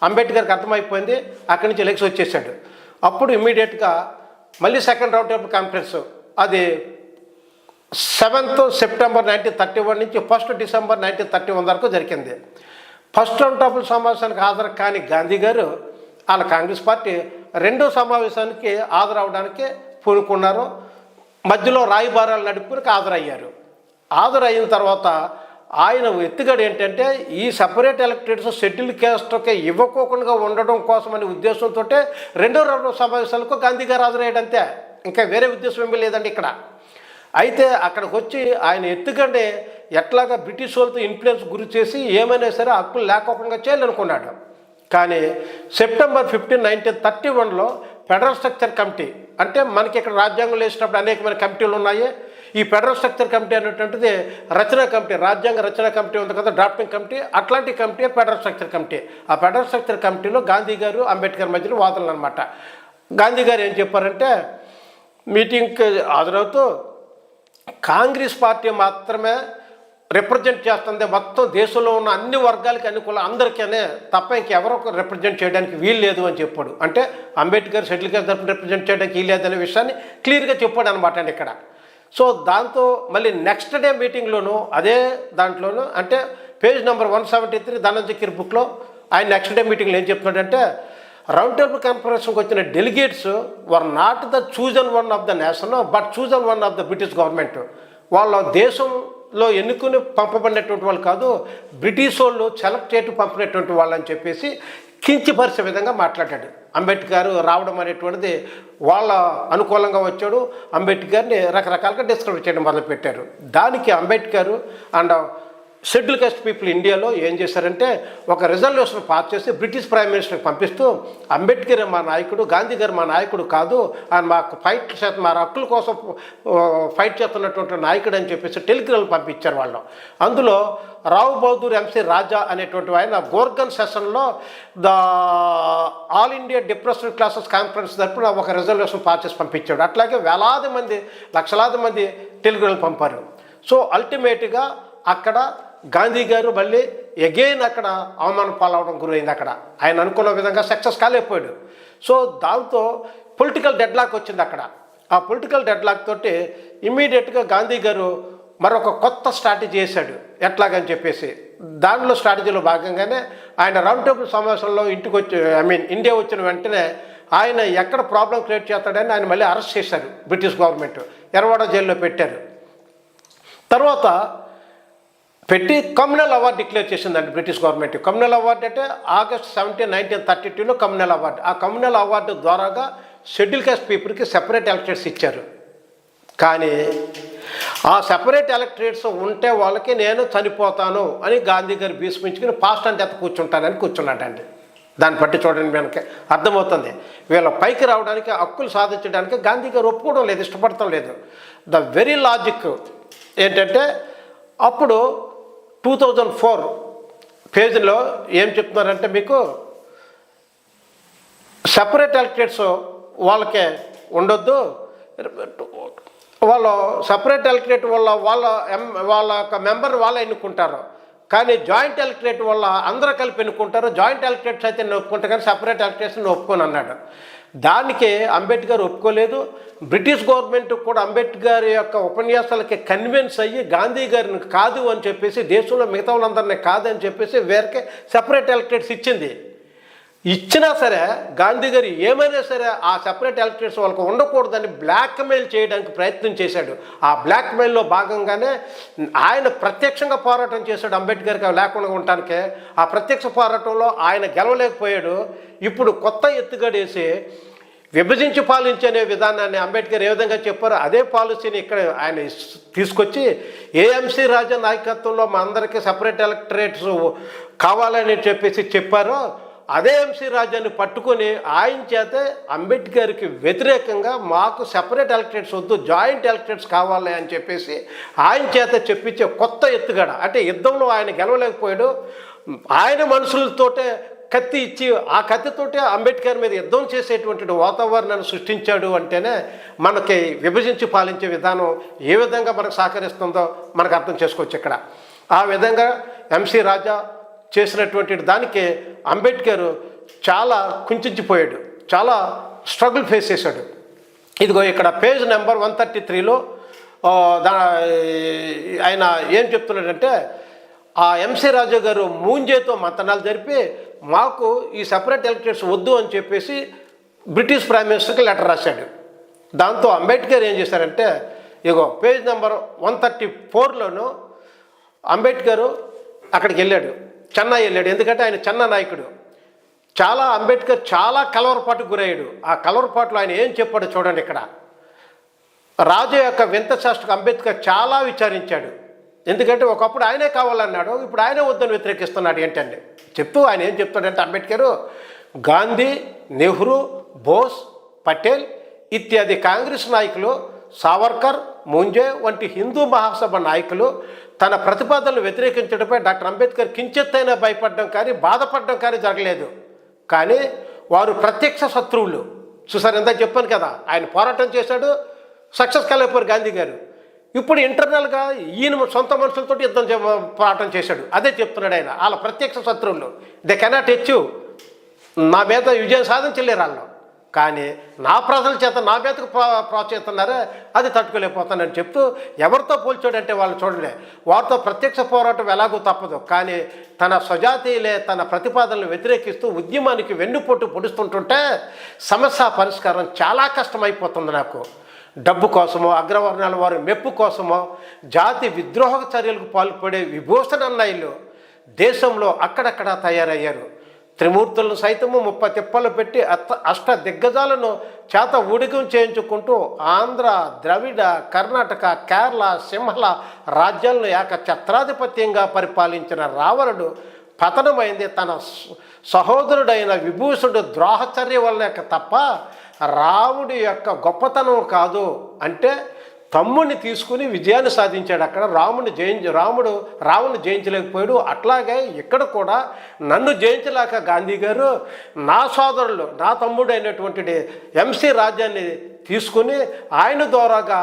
అంబేద్కర్కి అర్థమైపోయింది. అక్కడి నుంచి ఎలక్షన్ వచ్చేసాడు. అప్పుడు ఇమ్మీడియట్గా మళ్ళీ సెకండ్ రౌండ్ టేబుల్ కాన్ఫరెన్స్ అది 7th సెప్టెంబర్ 1931 నుంచి 1st డిసెంబర్ 1931 వరకు జరిగింది. ఫస్ట్ రౌండ్ టేబుల్ సమావేశానికి హాజరు కాని గాంధీ గారు వాళ్ళ కాంగ్రెస్ పార్టీ రెండో సమావేశానికి హాజరవడానికి పూనుకున్నారు. మధ్యలో రాయబారాలు నడుపుకుని హాజరయ్యారు. హాజరైన తర్వాత ఆయన ఎత్తుగడ ఏంటంటే ఈ సపరేట్ ఎలక్టెడ్స్ షెడ్యూల్ క్యాస్ట్కి ఇవ్వకోకుండా ఉండడం కోసమనే ఉద్దేశంతో రెండో రౌండ్ సమావేశాలకు గాంధీ గారు హాజరయ్యాడంతే, ఇంకా వేరే ఉద్దేశం ఏమీ లేదండి ఇక్కడ. అయితే అక్కడికి వచ్చి ఆయన ఎత్తుగండే ఎట్లాగా బ్రిటిష్ వాళ్ళతో ఇన్ఫ్లుయెన్స్ గురి చేసి ఏమైనా సరే హక్కులు లేకోకుండా చేయాలనుకున్నాడు. కానీ సెప్టెంబర్ 15, 1931లో ఫెడరల్ స్ట్రక్చర్ కమిటీ అంటే మనకి ఇక్కడ రాజ్యాంగం వేసినప్పుడు అనేకమైన కమిటీలు ఉన్నాయి. ఈ ఫెడరల్ స్ట్రక్చర్ కమిటీ అనేటువంటిది రచనా కమిటీ, రాజ్యాంగ రచనా కమిటీ ఉంది కదా, డ్రాఫ్టింగ్ కమిటీ, అట్లాంటి కమిటీ ఫెడరల్ స్ట్రక్చర్ కమిటీ. ఆ ఫెడరల్ స్ట్రక్చర్ కమిటీలో గాంధీ గారు అంబేద్కర్ మధ్యలో వాదనలు అనమాట. గాంధీ గారు ఏం చెప్పారంటే మీటింగ్కి హాజరవుతూ కాంగ్రెస్ పార్టీ మాత్రమే రిప్రజెంట్ చేస్తుంది మొత్తం దేశంలో ఉన్న అన్ని వర్గాలకి అనుకూల అందరికీనే తప్ప ఇంకెవరో రిప్రజెంట్ చేయడానికి వీలు లేదు అని చెప్పాడు. అంటే అంబేద్కర్ షెడ్యూల్ క్యాస్ట్ తరఫున రిప్రజెంట్ చేయడానికి వీలు లేదనే విషయాన్ని క్లియర్గా చెప్పాడు అనమాట అండి ఇక్కడ. సో దాంతో మళ్ళీ నెక్స్ట్ డే మీటింగ్లోనూ అదే దాంట్లోనూ అంటే పేజ్ నెంబర్ 173 ధనంజయ్ బుక్లో ఆయన నెక్స్ట్ డే మీటింగ్లో ఏం చెప్తున్నాడంటే రౌండ్ టేబుల్ కాన్ఫరెన్స్కి వచ్చిన delegates were not the chosen one of the nation but chosen one of the British government. వాళ్ళ దేశంలో ఎన్నుకుని పంపబడినటువంటి వాళ్ళు కాదు, బ్రిటిష్ వాళ్ళు సెలెక్ట్ చేసి పంపినటువంటి వాళ్ళు అని చెప్పేసి కించపరిచే విధంగా మాట్లాడాడు. అంబేద్కర్ రావడం అనేటువంటిది వాళ్ళ అనుకూలంగా వచ్చాడు, అంబేద్కర్ని రకరకాలుగా డిస్క్రైబ్ చేయడం మొదలుపెట్టారు. దానికి Ambedkar and schedule caste people ఇండియాలో ఏం చేశారంటే ఒక రిజల్యూషన్ పాస్ చేసి బ్రిటిష్ ప్రైమ్ మినిస్టర్కి పంపిస్తూ అంబేద్కర్ మా నాయకుడు, గాంధీ గారు మా నాయకుడు కాదు, ఆయన మాకు ఫైట్ చేత మా హక్కుల కోసం ఫైట్ చేస్తున్నటువంటి నాయకుడు అని చెప్పేసి టెలిగ్రామ్లు పంపించారు వాళ్ళు. అందులో రావు బహదూర్ ఎంసీ రాజా అనేటువంటి ఆయన గోర్గన్ సెషన్లో the all India depressed classes conference తరపున ఒక రిజల్యూషన్ పాస్ చేసి పంపించాడు. అట్లాగే వేలాది మంది లక్షలాది మంది టెలిగ్రామ్లు పంపారు. సో అల్టిమేట్గా అక్కడ గాంధీ గారు మళ్ళీ అగైన్ అక్కడ అవమానం పాలవడం గురైంది. అక్కడ ఆయన అనుకున్న విధంగా సక్సెస్ కాలేకపోయాడు. సో దాంతో పొలిటికల్ డెడ్లాక్ వచ్చింది అక్కడ. ఆ పొలిటికల్ డెడ్లాక్ తోటి ఇమ్మీడియట్గా గాంధీ గారు మరొక కొత్త స్ట్రాటజీ చేశాడు. ఎట్లాగని చెప్పేసి దానిలో స్ట్రాటజీలో భాగంగానే ఆయన రౌండ్ టేబుల్ సమావేశంలో ఇండియా వచ్చిన వెంటనే ఆయన ఎక్కడ ప్రాబ్లం క్రియేట్ చేస్తాడని ఆయన మళ్ళీ అరెస్ట్ చేశారు. బ్రిటిష్ గవర్నమెంట్ ఎర్రవాడ జైల్లో పెట్టారు. తర్వాత పెట్టి కమ్యూనల్ అవార్డు డిక్లేర్ చేసిందండి బ్రిటిష్ గవర్నమెంట్. కమ్యూనల్ అవార్డు అంటే ఆగస్ట్ 17, 1932లో కమ్యూనల్ అవార్డు. ఆ కమ్యూనల్ అవార్డు ద్వారాగా షెడ్యూల్ కాస్ట్ పీపుల్కి సెపరేట్ ఎలక్టరేట్స్ ఇచ్చారు. కానీ ఆ సెపరేట్ ఎలక్టరేట్స్ ఉంటే వాళ్ళకి నేను చనిపోతాను అని గాంధీ గారు భీష్మించుకుని పాస్ట్ అండ్ డెత్ కూర్చుంటానని కూర్చున్నాడండి. దాన్ని బట్టి చూడండి మనకి అర్థమవుతుంది వీళ్ళ పైకి రావడానికి, హక్కులు సాధించడానికి గాంధీ గారు ఒప్పుకోవడం లేదు, ఇష్టపడటం లేదు. ద వెరీ లాజిక్ ఏంటంటే అప్పుడు 2004 పేజీలో ఏం చెప్తున్నారంటే మీకు సెపరేట్ ఎలక్టరేట్స్ వాళ్ళకే ఉండొద్దు, వాళ్ళు సపరేట్ ఎలక్టరేట్ వల్ల వాళ్ళ యొక్క మెంబర్ వాళ్ళు ఎన్నుకుంటారు, కానీ జాయింట్ ఎలక్టరేట్ వల్ల అందరూ కలిపి ఎన్నుకుంటారు. జాయింట్ ఎలక్టరేట్స్ అయితే నేను ఒప్పుకుంటా కానీ సపరేట్ ఎలక్టరేట్స్ ఒప్పుకొని అన్నాడు. దానికి అంబేద్కర్ ఒప్పుకోలేదు. బ్రిటిష్ గవర్నమెంట్ కూడా అంబేద్కర్ యొక్క ఉపన్యాసాలకి కన్విన్స్ అయ్యి గాంధీ గారిని కాదు అని చెప్పేసి, దేశంలో మిగతా వాళ్ళందరినీ కాదని చెప్పేసి వేరే సెపరేట్ ఎలక్టరేట్స్ ఇచ్చింది. ఇచ్చినా సరే గాంధీ గారు ఏమైనా సరే ఆ సెపరేట్ ఎలక్టరేట్స్ వాళ్ళకు ఉండకూడదని బ్లాక్మెయిల్ చేయడానికి ప్రయత్నం చేశాడు. ఆ బ్లాక్మెయిల్లో భాగంగానే ఆయన ప్రత్యక్షంగా పోరాటం చేశాడు అంబేద్కర్కి లేకుండా ఉండటానికే. ఆ ప్రత్యక్ష పోరాటంలో ఆయన గెలవలేకపోయాడు. ఇప్పుడు కొత్త ఎత్తుగడేసి విభజించి పాలించనే విధానాన్ని అంబేద్కర్ ఏ విధంగా చెప్పారో అదే పాలసీని ఇక్కడ ఆయన తీసుకొచ్చి ఏఎంసీ రాజా నాయకత్వంలో మా అందరికీ సపరేట్ ఎలక్టరేట్స్ కావాలని చెప్పేసి చెప్పారో అదే ఎంసీ రాజాన్ని పట్టుకొని ఆయన చేత అంబేద్కర్కి వ్యతిరేకంగా మాకు సెపరేట్ ఎలక్టరేట్స్ వద్దు, జాయింట్ ఎలక్టరేట్స్ కావాలి అని చెప్పేసి ఆయన చేత చెప్పించే కొత్త ఎత్తుగడ. అంటే యుద్ధంలో ఆయన గెలవలేకపోయాడు, ఆయన మనుషులతోటే కత్తి ఇచ్చి ఆ కత్తితోటే అంబేద్కర్ మీద యుద్ధం చేసేటువంటి వాతావరణాన్ని సృష్టించాడు. అంటేనే మనకి విభజించి పాలించే విధానం ఏ విధంగా మనకు సహకరిస్తుందో మనకు అర్థం చేసుకోవచ్చు ఇక్కడ. ఆ విధంగా ఎంసీ రాజా చేసినటువంటి దానికి అంబేద్కర్ చాలా కుంచించిపోయాడు, చాలా స్ట్రగుల్ ఫేస్ చేశాడు. ఇదిగో ఇక్కడ పేజ్ నెంబర్ 133లో ఆయన ఏం చెప్తున్నాడంటే ఆ ఎంసీ రాజా గారు మూంజేతో మంతనాలు జరిపి మాకు ఈ సెపరేట్ ఎలక్టరేట్స్ వద్దు అని చెప్పేసి బ్రిటిష్ ప్రైమ్ మినిస్టర్కి లెటర్ రాశాడు. దాంతో అంబేద్కర్ ఏం చేశారంటే ఇగో పేజ్ నెంబర్ 134లోను అంబేద్కర్ అక్కడికి వెళ్ళాడు, చెన్నై వెళ్ళాడు. ఎందుకంటే ఆయన చెన్న నాయకుడు. అంబేద్కర్ చాలా కలవరపాటుకు గురయ్యాడు. ఆ కలవరపాటులో ఆయన ఏం చెప్పాడో చూడండి. ఇక్కడ రాజు యొక్క వింత శాస్త్రకు అంబేద్కర్ చాలా విచారించాడు. ఎందుకంటే ఒకప్పుడు ఆయనే కావాలన్నాడు, ఇప్పుడు ఆయనే వద్దని వ్యతిరేకిస్తున్నాడు ఏంటండి చెప్తూ ఆయన ఏం చెప్తాడంటే అంబేద్కర్ గాంధీ, నెహ్రూ, బోస్, పటేల్ ఇత్యాది కాంగ్రెస్ నాయకులు, సావర్కర్, ముంజే వంటి హిందూ మహాసభ నాయకులు తన ప్రతిపాదనలు వ్యతిరేకించడంపై డాక్టర్ అంబేద్కర్ కించెత్తైనా భయపడడం కానీ బాధపడడం కానీ జరగలేదు. కానీ వారు ప్రత్యక్ష శత్రువులు. చూసారు, ఎంత చెప్పాను కదా, ఆయన పోరాటం చేశాడు, సక్సెస్ కాలేకపోయారు గాంధీ గారు. ఇప్పుడు ఇంటర్నల్గా ఈయన సొంత మనుషులతో యుద్ధం పోరాటం చేశాడు. అదే చెప్తున్నాడు ఆయన, వాళ్ళ ప్రత్యక్ష శత్రువులు. దే కెనాట్ అచీవ్, నా మీద విజయం సాధించలేరు వాళ్ళు. కానీ నా ప్రజల చేత నా మీదకు ప్రోత్సహిస్తున్నారే అది తట్టుకోలేకపోతానని చెప్తూ ఎవరితో పోల్చాడంటే వాళ్ళు చూడలే, వారితో ప్రత్యక్ష పోరాటం ఎలాగో తప్పదు, కానీ తన స్వజాతీయులే తన ప్రతిపాదనలు వ్యతిరేకిస్తూ ఉద్యమానికి వెన్నుపోటు పొడుస్తుంటుంటే సమస్య పరిష్కారం చాలా కష్టమైపోతుంది. నాకు డబ్బు కోసమో అగ్రవర్ణాల వారి మెప్పు కోసమో జాతి విద్రోహ చర్యలకు పాల్పడే విభూషణ అన్నయ్యలు దేశంలో అక్కడక్కడ తయారయ్యారు. త్రిమూర్తులను సైతము 30 తిప్పలు పెట్టి అష్ట దిగ్గజాలను చేత ఊడికం చేయించుకుంటూ ఆంధ్ర, ద్రవిడ, కర్ణాటక, కేరళ, సింహళ రాజ్యాలను ఏకఛత్రాధిపత్యంగా పరిపాలించిన రావణుడు పతనమైంది తన సహోదరుడైన విభూషణుడు ద్రోహచర్య వల్లనే తప్ప రాముడి యొక్క గొప్పతనం కాదు. అంటే తమ్ముడిని తీసుకుని విజయాన్ని సాధించాడు. అక్కడ రాముడిని జయించలేకపోయాడు. అట్లాగే ఇక్కడ కూడా నన్ను జయించలేక గాంధీ గారు నా సోదరులు, నా తమ్ముడు అయినటువంటి ఎంసీ రాజ్యాన్ని తీసుకుని ఆయన ద్వారాగా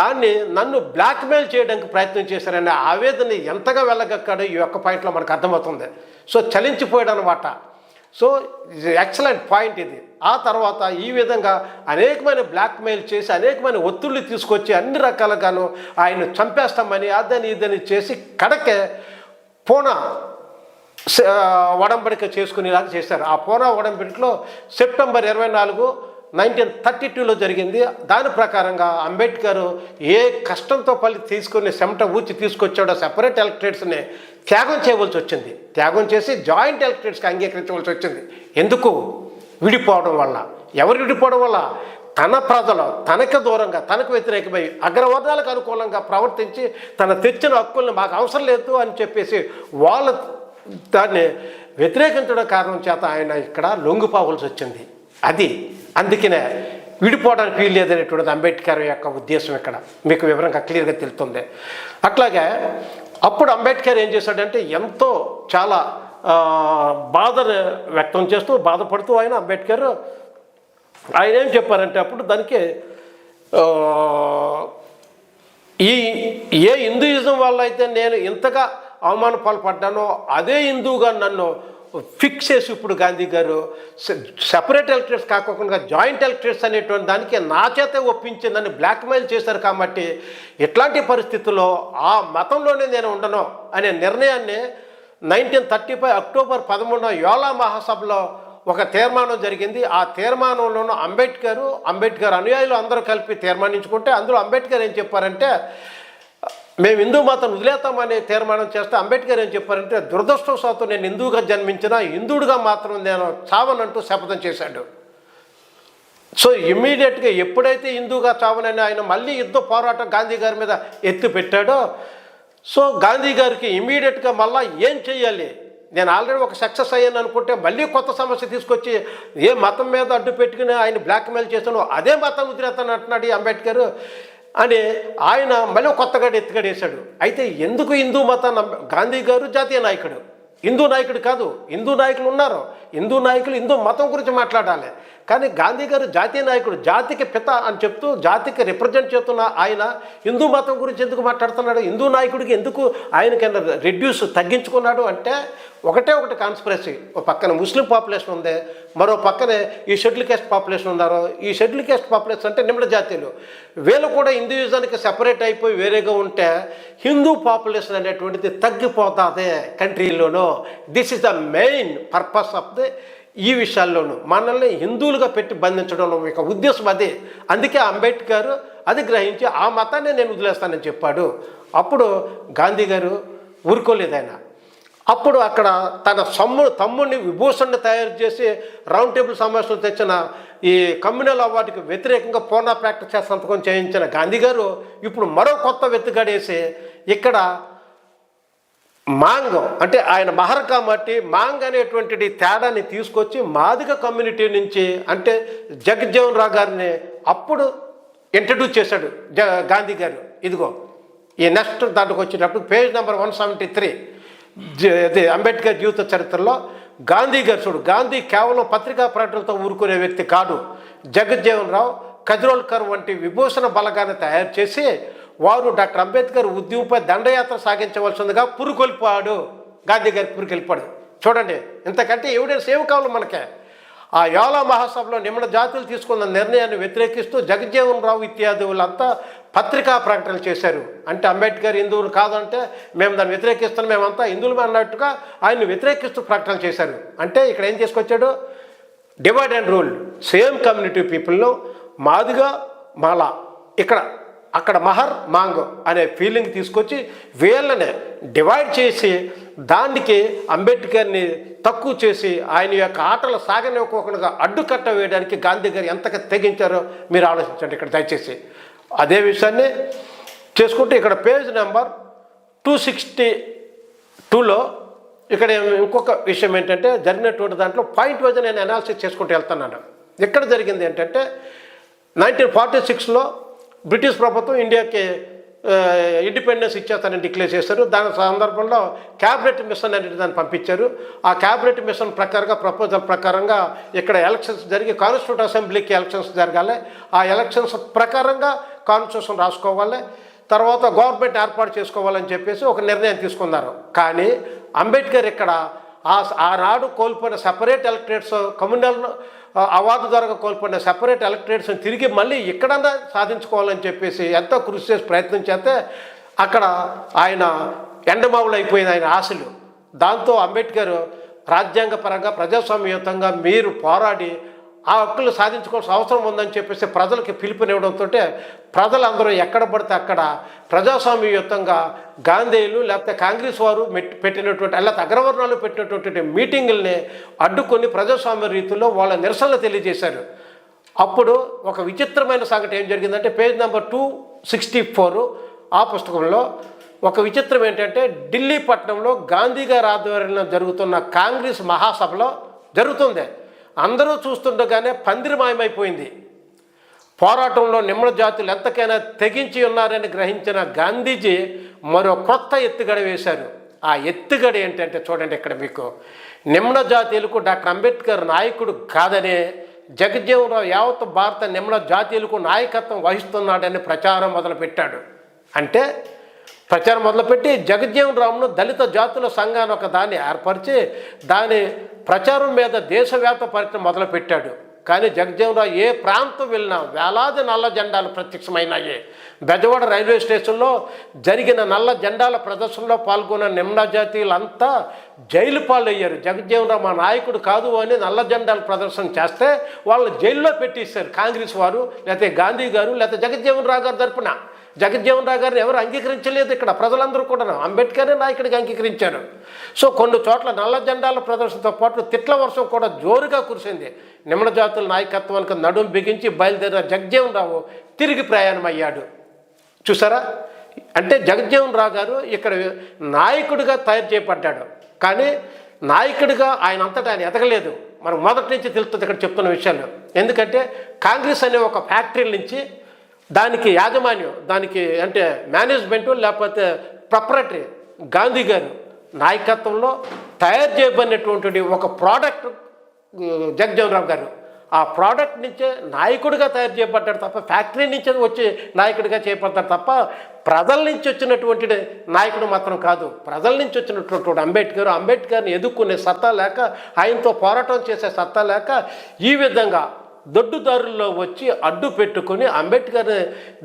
దాన్ని నన్ను బ్లాక్మెయిల్ చేయడానికి ప్రయత్నం చేశారనే ఆవేదన ఎంతగా వెళ్ళగక్కాడో ఈ యొక్క పాయింట్లో మనకు అర్థమవుతుంది. సో చలించిపోయాడు అనమాట. సో ఎక్సలెంట్ పాయింట్ ఇది. ఆ తర్వాత ఈ విధంగా అనేకమైన బ్లాక్మెయిల్ చేసి అనేకమైన ఒత్తిళ్ళు తీసుకొచ్చి అన్ని రకాలుగాను ఆయన చంపేస్తామని అదని ఇదని చేసి కడకే పూనా ఒడంబడిక చేసుకునేలాగా చేశారు. ఆ పూనా ఒడంబడికలో సెప్టెంబర్ 24, 1932లో జరిగింది. దాని ప్రకారంగా అంబేద్కర్ ఏ కష్టంతో తీసుకుని చెమట ఊచి తీసుకొచ్చాడో సెపరేట్ ఎలక్టరేట్స్ని త్యాగం చేయవలసి వచ్చింది. త్యాగం చేసి జాయింట్ ఎలక్టరేట్స్కి అంగీకరించవలసి వచ్చింది. ఎందుకు? విడిపోవడం వల్ల. ఎవరు విడిపోవడం వల్ల? తన ప్రజలు తనకు దూరంగా, తనకు వ్యతిరేకమై అగ్రవర్ణాలకు అనుకూలంగా ప్రవర్తించి తన తెచ్చిన హక్కుల్ని మాకు అవసరం లేదు అని చెప్పేసి వాళ్ళ దాన్ని వ్యతిరేకించడం కారణం చేత ఆయన ఇక్కడ లొంగిపోవలసి వచ్చింది. అది అందుకనే విడిపోవడానికి వీలు లేదనేటువంటిది అంబేద్కర్ యొక్క ఉద్దేశం ఇక్కడ మీకు వివరంగా క్లియర్గా తెలుస్తుంది. అట్లాగే అప్పుడు అంబేద్కర్ ఏం చేశాడంటే ఎంతో చాలా బాధను వ్యక్తం చేస్తూ బాధపడుతూ అంబేద్కర్ ఆయన ఏం చెప్పారంటే అప్పుడు దానికి ఏ హిందూయిజం వల్ల అయితే నేను ఇంతగా అవమాన పాల్పడ్డానో అదే హిందూగా నన్ను ఫిక్స్ చేసి ఇప్పుడు గాంధీ గారు సెపరేట్ ఎలక్టరేట్స్ కాకుండా జాయింట్ ఎలక్టరేట్స్ అనేటువంటి దానికి నా చేతే ఒప్పించి నన్ను బ్లాక్మెయిల్ చేశారు. కాబట్టి ఇట్లాంటి పరిస్థితుల్లో ఆ మతంలోనే నేను ఉండను అనే నిర్ణయాన్ని 1935 అక్టోబర్ 13 యోలా మహాసభలో ఒక తీర్మానం జరిగింది. ఆ తీర్మానంలోనూ అంబేద్కర్ అనుయాయులు అందరూ కలిపి తీర్మానించుకుంటే అందులో అంబేద్కర్ ఏం చెప్పారంటే మేము హిందూ మతం వదిలేస్తామని తీర్మానం చేస్తే అంబేద్కర్ ఏం చెప్పారంటే దురదృష్టవశాత్తు నేను హిందువుగా జన్మించిన హిందువుడిగా మాత్రం నేను చావనంటూ శపథం చేశాడు. సో ఇమ్మీడియట్గా ఎప్పుడైతే హిందూగా చావనని ఆయన మళ్ళీ యుద్ధ పోరాటం గాంధీ గారి మీద ఎత్తి పెట్టాడో సో గాంధీ గారికి ఇమ్మీడియట్గా మళ్ళీ ఏం చెయ్యాలి, నేను ఆల్రెడీ ఒక సక్సెస్ అయ్యాను అనుకుంటే మళ్ళీ కొత్త సమస్య తీసుకొచ్చి ఏ మతం మీద అడ్డు పెట్టుకుని ఆయన బ్లాక్మెయిల్ చేస్తాను అదే మతం వదిలేస్తాను అంటున్నాడు అంబేద్కర్ అని ఆయన మళ్ళీ కొత్తగా ఎత్తుగడేశాడు. అయితే ఎందుకు హిందూ మతాన్ని గాంధీ గారు జాతీయ నాయకుడు, హిందూ నాయకుడు కాదు. హిందూ నాయకులు ఉన్నారు, హిందూ నాయకులు హిందూ మతం గురించి మాట్లాడాలి. కానీ గాంధీ గారు జాతీయ నాయకుడు, జాతికి పిత అని చెప్తూ జాతికి రిప్రజెంట్ చేస్తున్న ఆయన హిందూ మతం గురించి ఎందుకు మాట్లాడుతున్నాడు? హిందూ నాయకుడికి ఎందుకు ఆయనకైనా రెడ్యూస్ తగ్గించుకున్నాడు అంటే ఒకటే కాన్స్పిరసీ. ఒక పక్కన ముస్లిం పాపులేషన్ ఉంది, మరో పక్కనే ఈ షెడ్యూల్ క్యాస్ట్ పాపులేషన్ ఉన్నారు. ఈ షెడ్యూల్ క్యాస్ట్ పాపులేషన్ అంటే నిమ్న జాతీయులు, వీళ్ళు కూడా హిందూయిజానికి సెపరేట్ అయిపోయి వేరేగా ఉంటే హిందూ పాపులేషన్ అనేటువంటిది తగ్గిపోతుంది కంట్రీలోనూ. This is the main purpose of the ఈ విషయాల్లోనూ మనల్ని హిందువులుగా పెట్టి బంధించడంలో ఒక ఉద్దేశం అదే. అందుకే అంబేద్కర్ అది గ్రహించి ఆ మతాన్ని నేను వదిలేస్తానని చెప్పాడు. అప్పుడు గాంధీ గారు ఊరుకోలేదు. ఆయన అప్పుడు అక్కడ తన తమ్ముడిని విభూషణ్ని తయారు చేసి రౌండ్ టేబుల్ సమావేశంలో తెచ్చిన ఈ కమ్యూనల్ అవార్డుకి వ్యతిరేకంగా పూర్ణ ప్రాక్టీస్ సంతకం చేయించిన గాంధీ గారు ఇప్పుడు మరో కొత్త వెతుగడేసి ఇక్కడ మాంగ్ అంటే ఆయన మహర్ కాబట్టి మాంగ్ అనేటువంటి తేడాన్ని తీసుకొచ్చి మాదిగ కమ్యూనిటీ నుంచి అంటే జగజ్జీవన్ రావు గారిని అప్పుడు ఇంట్రడ్యూస్ చేశాడు గాంధీ గారు. ఇదిగో ఈ నెక్స్ట్ దాంట్లోకి వచ్చేటప్పుడు పేజ్ నెంబర్ 173 అంబేద్కర్ జీవిత చరిత్రలో గాంధీ గారు చూడు, గాంధీ కేవలం పత్రికా ప్రకటనలతో ఊరుకునే వ్యక్తి కాదు. జగజ్జీవన్ రావు, కజ్రోల్కర్ వంటి విభూషణ బలగాన్ని తయారు చేసి వారు డాక్టర్ అంబేద్కర్ ఉద్యమంపై దండయాత్ర సాగించవలసిందిగా పురుకొల్పాడు. గాంధీ గారి పురుకొల్పాడు. చూడండి, ఇంతకంటే ఎవిడెన్స్ ఏమి కావాలి మనకే? ఆ యోలా మహాసభలో నిమ్న జాతులు తీసుకున్న నిర్ణయాన్ని వ్యతిరేకిస్తూ జగజ్జీవన్ రావు ఇత్యాది వాళ్ళంతా పత్రికా ప్రకటనలు చేశారు. అంటే అంబేద్కర్ హిందువులు కాదంటే మేము దాన్ని వ్యతిరేకిస్తున్నాం, మేమంతా హిందువులు అన్నట్టుగా ఆయన్ని వ్యతిరేకిస్తూ ప్రకటనలు చేశారు. అంటే ఇక్కడ ఏం చేసుకొచ్చాడు, divide and rule, same community పీపుల్ను మాదిగా మాలా, అక్కడ మహర్ మాంగో అనే ఫీలింగ్ తీసుకొచ్చి వీళ్ళని డివైడ్ చేసి దానికి అంబేద్కర్ని తక్కువ చేసి ఆయన యొక్క ఆటలు సాగనివ్వకుండా అడ్డుకట్ట వేయడానికి గాంధీ గారు ఎంతగా తెగించారో మీరు ఆలోచించండి ఇక్కడ దయచేసి. అదే విషయాన్ని చేసుకుంటే ఇక్కడ పేజ్ నెంబర్ 262లో ఇక్కడ ఇంకొక విషయం ఏంటంటే జరిగినటువంటి దాంట్లో పాయింట్ వైజ్ నేను అనాలిసిస్ చేసుకుంటూ వెళ్తున్నాను. ఎక్కడ జరిగింది ఏంటంటే 1946లో బ్రిటిష్ ప్రభుత్వం ఇండియాకి ఇండిపెండెన్స్ ఇచ్చేస్తానని డిక్లేర్ చేశారు. దాని సందర్భంలో క్యాబినెట్ మిషన్ అనేది దాన్ని పంపించారు. ఆ క్యాబినెట్ మిషన్ ప్రకారంగా ప్రపోజల్ ప్రకారంగా ఇక్కడ ఎలక్షన్స్ జరిగి కాన్స్టిట్యూట్ అసెంబ్లీకి ఎలక్షన్స్ జరగాలి. ఆ ఎలక్షన్స్ ప్రకారంగా కాన్స్టిట్యూషన్ రాసుకోవాలి, తర్వాత గవర్నమెంట్ ఏర్పాటు చేసుకోవాలని చెప్పేసి ఒక నిర్ణయం తీసుకున్నారు. కానీ అంబేద్కర్ ఇక్కడ ఆనాడు కోల్పోయిన సెపరేట్ ఎలక్టరేట్స్, కమ్యూనల్ అవార్డు ద్వారా కోల్పోయిన సెపరేట్ ఎలక్టరేట్స్ని తిరిగి మళ్ళీ ఇక్కడన్నా సాధించుకోవాలని చెప్పేసి ఎంతో కృషి చేసి ప్రయత్నం చేస్తే అక్కడ ఆయన ఎండమావులు అయిపోయింది ఆయన ఆశలు. దాంతో అంబేద్కర్ రాజ్యాంగపరంగా ప్రజాస్వామ్యయుతంగా మీరు పోరాడి ఆ హక్కులు సాధించుకోవాల్సిన అవసరం ఉందని చెప్పేసి ప్రజలకి పిలుపునివ్వడంతో ప్రజలందరూ ఎక్కడ పడితే అక్కడ ప్రజాస్వామ్యయుతంగా గాంధీలు లేకపోతే కాంగ్రెస్ వారు పెట్టినటువంటి లేకపోతే అగ్రవర్ణాలు పెట్టినటువంటి మీటింగుల్ని అడ్డుకొని ప్రజాస్వామ్య రీతిలో వాళ్ళ నిరసనలు తెలియజేశారు. అప్పుడు ఒక విచిత్రమైన సంఘటన ఏం జరిగిందంటే పేజ్ నెంబర్ 264 ఆ పుస్తకంలో ఒక విచిత్రం ఏంటంటే ఢిల్లీ పట్టణంలో గాంధీ గారి ఆధ్వర్యంలో జరుగుతున్న కాంగ్రెస్ మహాసభలో జరుగుతుంది. అందరూ చూస్తుండగానే పందిరి మాయమైపోయింది. పోరాటంలో నిమ్న జాతులు ఎంతకైనా తెగించి ఉన్నారని గ్రహించిన గాంధీజీ మరో కొత్త ఎత్తుగడ వేశారు. ఆ ఎత్తుగడ ఏంటంటే చూడండి ఇక్కడ మీకు, నిమ్న జాతీయులకు డాక్టర్ అంబేద్కర్ నాయకుడు కాదనే, జగజ్జీవన్ రావు యావత్ భారత నిమ్న జాతీయులకు నాయకత్వం వహిస్తున్నాడని ప్రచారం మొదలుపెట్టాడు. అంటే ప్రచారం మొదలుపెట్టి జగజ్జీవన్ రావును దళిత జాతుల సంఘాన్ని ఒక దాన్ని ఏర్పరిచి దాని ప్రచారం మీద దేశవ్యాప్త పర్యటన మొదలుపెట్టాడు. కానీ జగజ్జీవన్ రావు ఏ ప్రాంతం వెళ్ళినా వేలాది నల్ల జెండాలు ప్రత్యక్షమైనాయి. బెజవాడ రైల్వే స్టేషన్లో జరిగిన నల్ల జెండాల ప్రదర్శనలో పాల్గొన్న నిమ్న జాతీయులంతా జైలు పాలయ్యారు. జగజ్జీవన్ రావు మా నాయకుడు కాదు అని నల్ల జెండాల ప్రదర్శన చేస్తే వాళ్ళని జైల్లో పెట్టేశారు కాంగ్రెస్ వారు, లేకపోతే గాంధీ గారు, లేకపోతే జగజ్జీవన్ రావు గారు తరపున. జగజ్జీవన్ రావు గారిని ఎవరు అంగీకరించలేదు. ఇక్కడ ప్రజలందరూ కూడా అంబేద్కరే నాయకుడిగా అంగీకరించారు. సో కొన్ని చోట్ల నల్ల జెండాల ప్రదర్శనతో పాటు తిట్ల వర్షం కూడా జోరుగా కురిసింది. నిమ్న జాతుల నాయకత్వానికి నడుం బిగించి బయలుదేరిన జగజ్జీవన్ రావు తిరిగి ప్రయాణం అయ్యాడు. చూసారా, అంటే జగజ్జీవన్ రావు గారు ఇక్కడ నాయకుడిగా తయారు చేయబడ్డాడు. కానీ నాయకుడిగా ఆయన అంతటా ఆయన ఎదగలేదు. మనకు మొదటి నుంచి తెలుస్తుంది ఇక్కడ చెప్తున్న విషయాలు. ఎందుకంటే కాంగ్రెస్ అనే ఒక ఫ్యాక్టరీ నుంచి దానికి యాజమాన్యం, దానికి అంటే మేనేజ్మెంటు లేకపోతే ప్రొపరేటరీ గాంధీ గారు నాయకత్వంలో తయారు చేయబడినటువంటి ఒక ప్రోడక్ట్ జగజ్జీవన్ రావు గారు. ఆ ప్రోడక్ట్ నుంచే నాయకుడిగా తయారు చేయబడ్డాడు తప్ప ఫ్యాక్టరీ నుంచి వచ్చి నాయకుడిగా చేయబడ్డాడు తప్ప ప్రజల నుంచి వచ్చినటువంటి నాయకుడు మాత్రం కాదు. ప్రజల నుంచి వచ్చినటువంటి అంబేద్కర్ని ఎదుర్కొనే సత్తా లేక, ఆయనతో పోరాటం చేసే సత్తా లేక ఈ విధంగా దొడ్డుదారుల్లో వచ్చి అడ్డు పెట్టుకొని అంబేద్కర్ని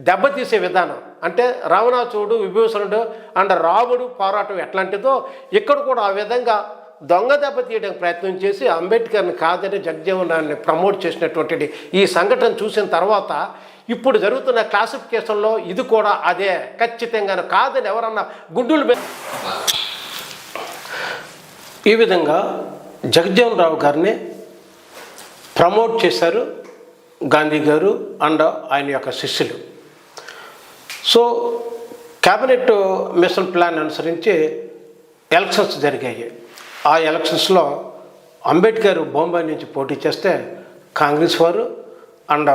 దెబ్బతీసే విధానం. అంటే రావణాసురుడు, విభీషణుడు అండ్ రాముడు పోరాటం ఎట్లాంటిదో ఇక్కడ కూడా ఆ విధంగా దొంగ దెబ్బ తీయడానికి ప్రయత్నం చేసి అంబేద్కర్ని కాదని జగజ్జీవన్ రావుని ప్రమోట్ చేసినటువంటి ఈ సంఘటన చూసిన తర్వాత ఇప్పుడు జరుగుతున్న క్లాసిఫికేషన్లో ఇది కూడా అదే ఖచ్చితంగా కాదని ఎవరన్నా గుండులు ఈ విధంగా జగజ్జీవన్ రావు గారిని ప్రమోట్ చేశారు గాంధీ గారు అండ్ ఆయన యొక్క శిష్యులు. సో క్యాబినెట్ మిషన్ ప్లాన్ అనుసరించి ఎలక్షన్స్ జరిగాయి. ఆ ఎలక్షన్స్లో అంబేద్కర్ బొంబాయి నుంచి పోటీ చేస్తే కాంగ్రెస్ వారు అండ్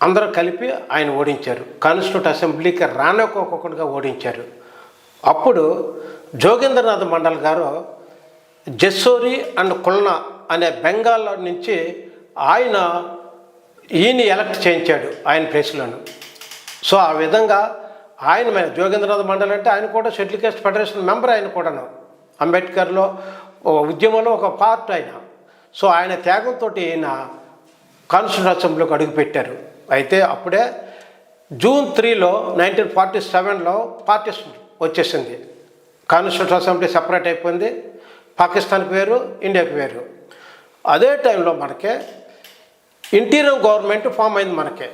అందరూ కలిపి ఆయన ఓడించారు. కాన్స్టిట్యూట్ అసెంబ్లీకి రానోకోకుండా ఓడించారు. అప్పుడు జోగేంద్రనాథ్ మండల్ గారు జెస్సోరి అండ్ కుల్నా అనే బెంగాల్ నుంచి ఈయన ఎలక్ట్ చేయించాడు ఆయన ప్లేస్లోను. సో ఆ విధంగా ఆయన జోగేంద్రనాథ్ మండల్ అంటే ఆయన కూడా షెడ్యూల్ కాస్ట్ ఫెడరేషన్ మెంబర్, ఆయన కూడాను అంబేద్కర్లో ఉద్యమంలో ఒక పార్ట్ ఆయన. సో ఆయన త్యాగంతో ఈయన కాన్స్టిట్యూషన్ అసెంబ్లీలోకి అడుగుపెట్టారు. అయితే అప్పుడే జూన్ 3లో 1947లో పార్టీషన్ వచ్చేసింది. కాన్స్టిట్యూషన్ అసెంబ్లీ సెపరేట్ అయిపోయింది. పాకిస్తాన్కి వేరు, ఇండియాకి వేరు. అదే టైంలో మనకే ఇంటీరియర్ గవర్నమెంట్ ఫామ్ అయింది. మనకే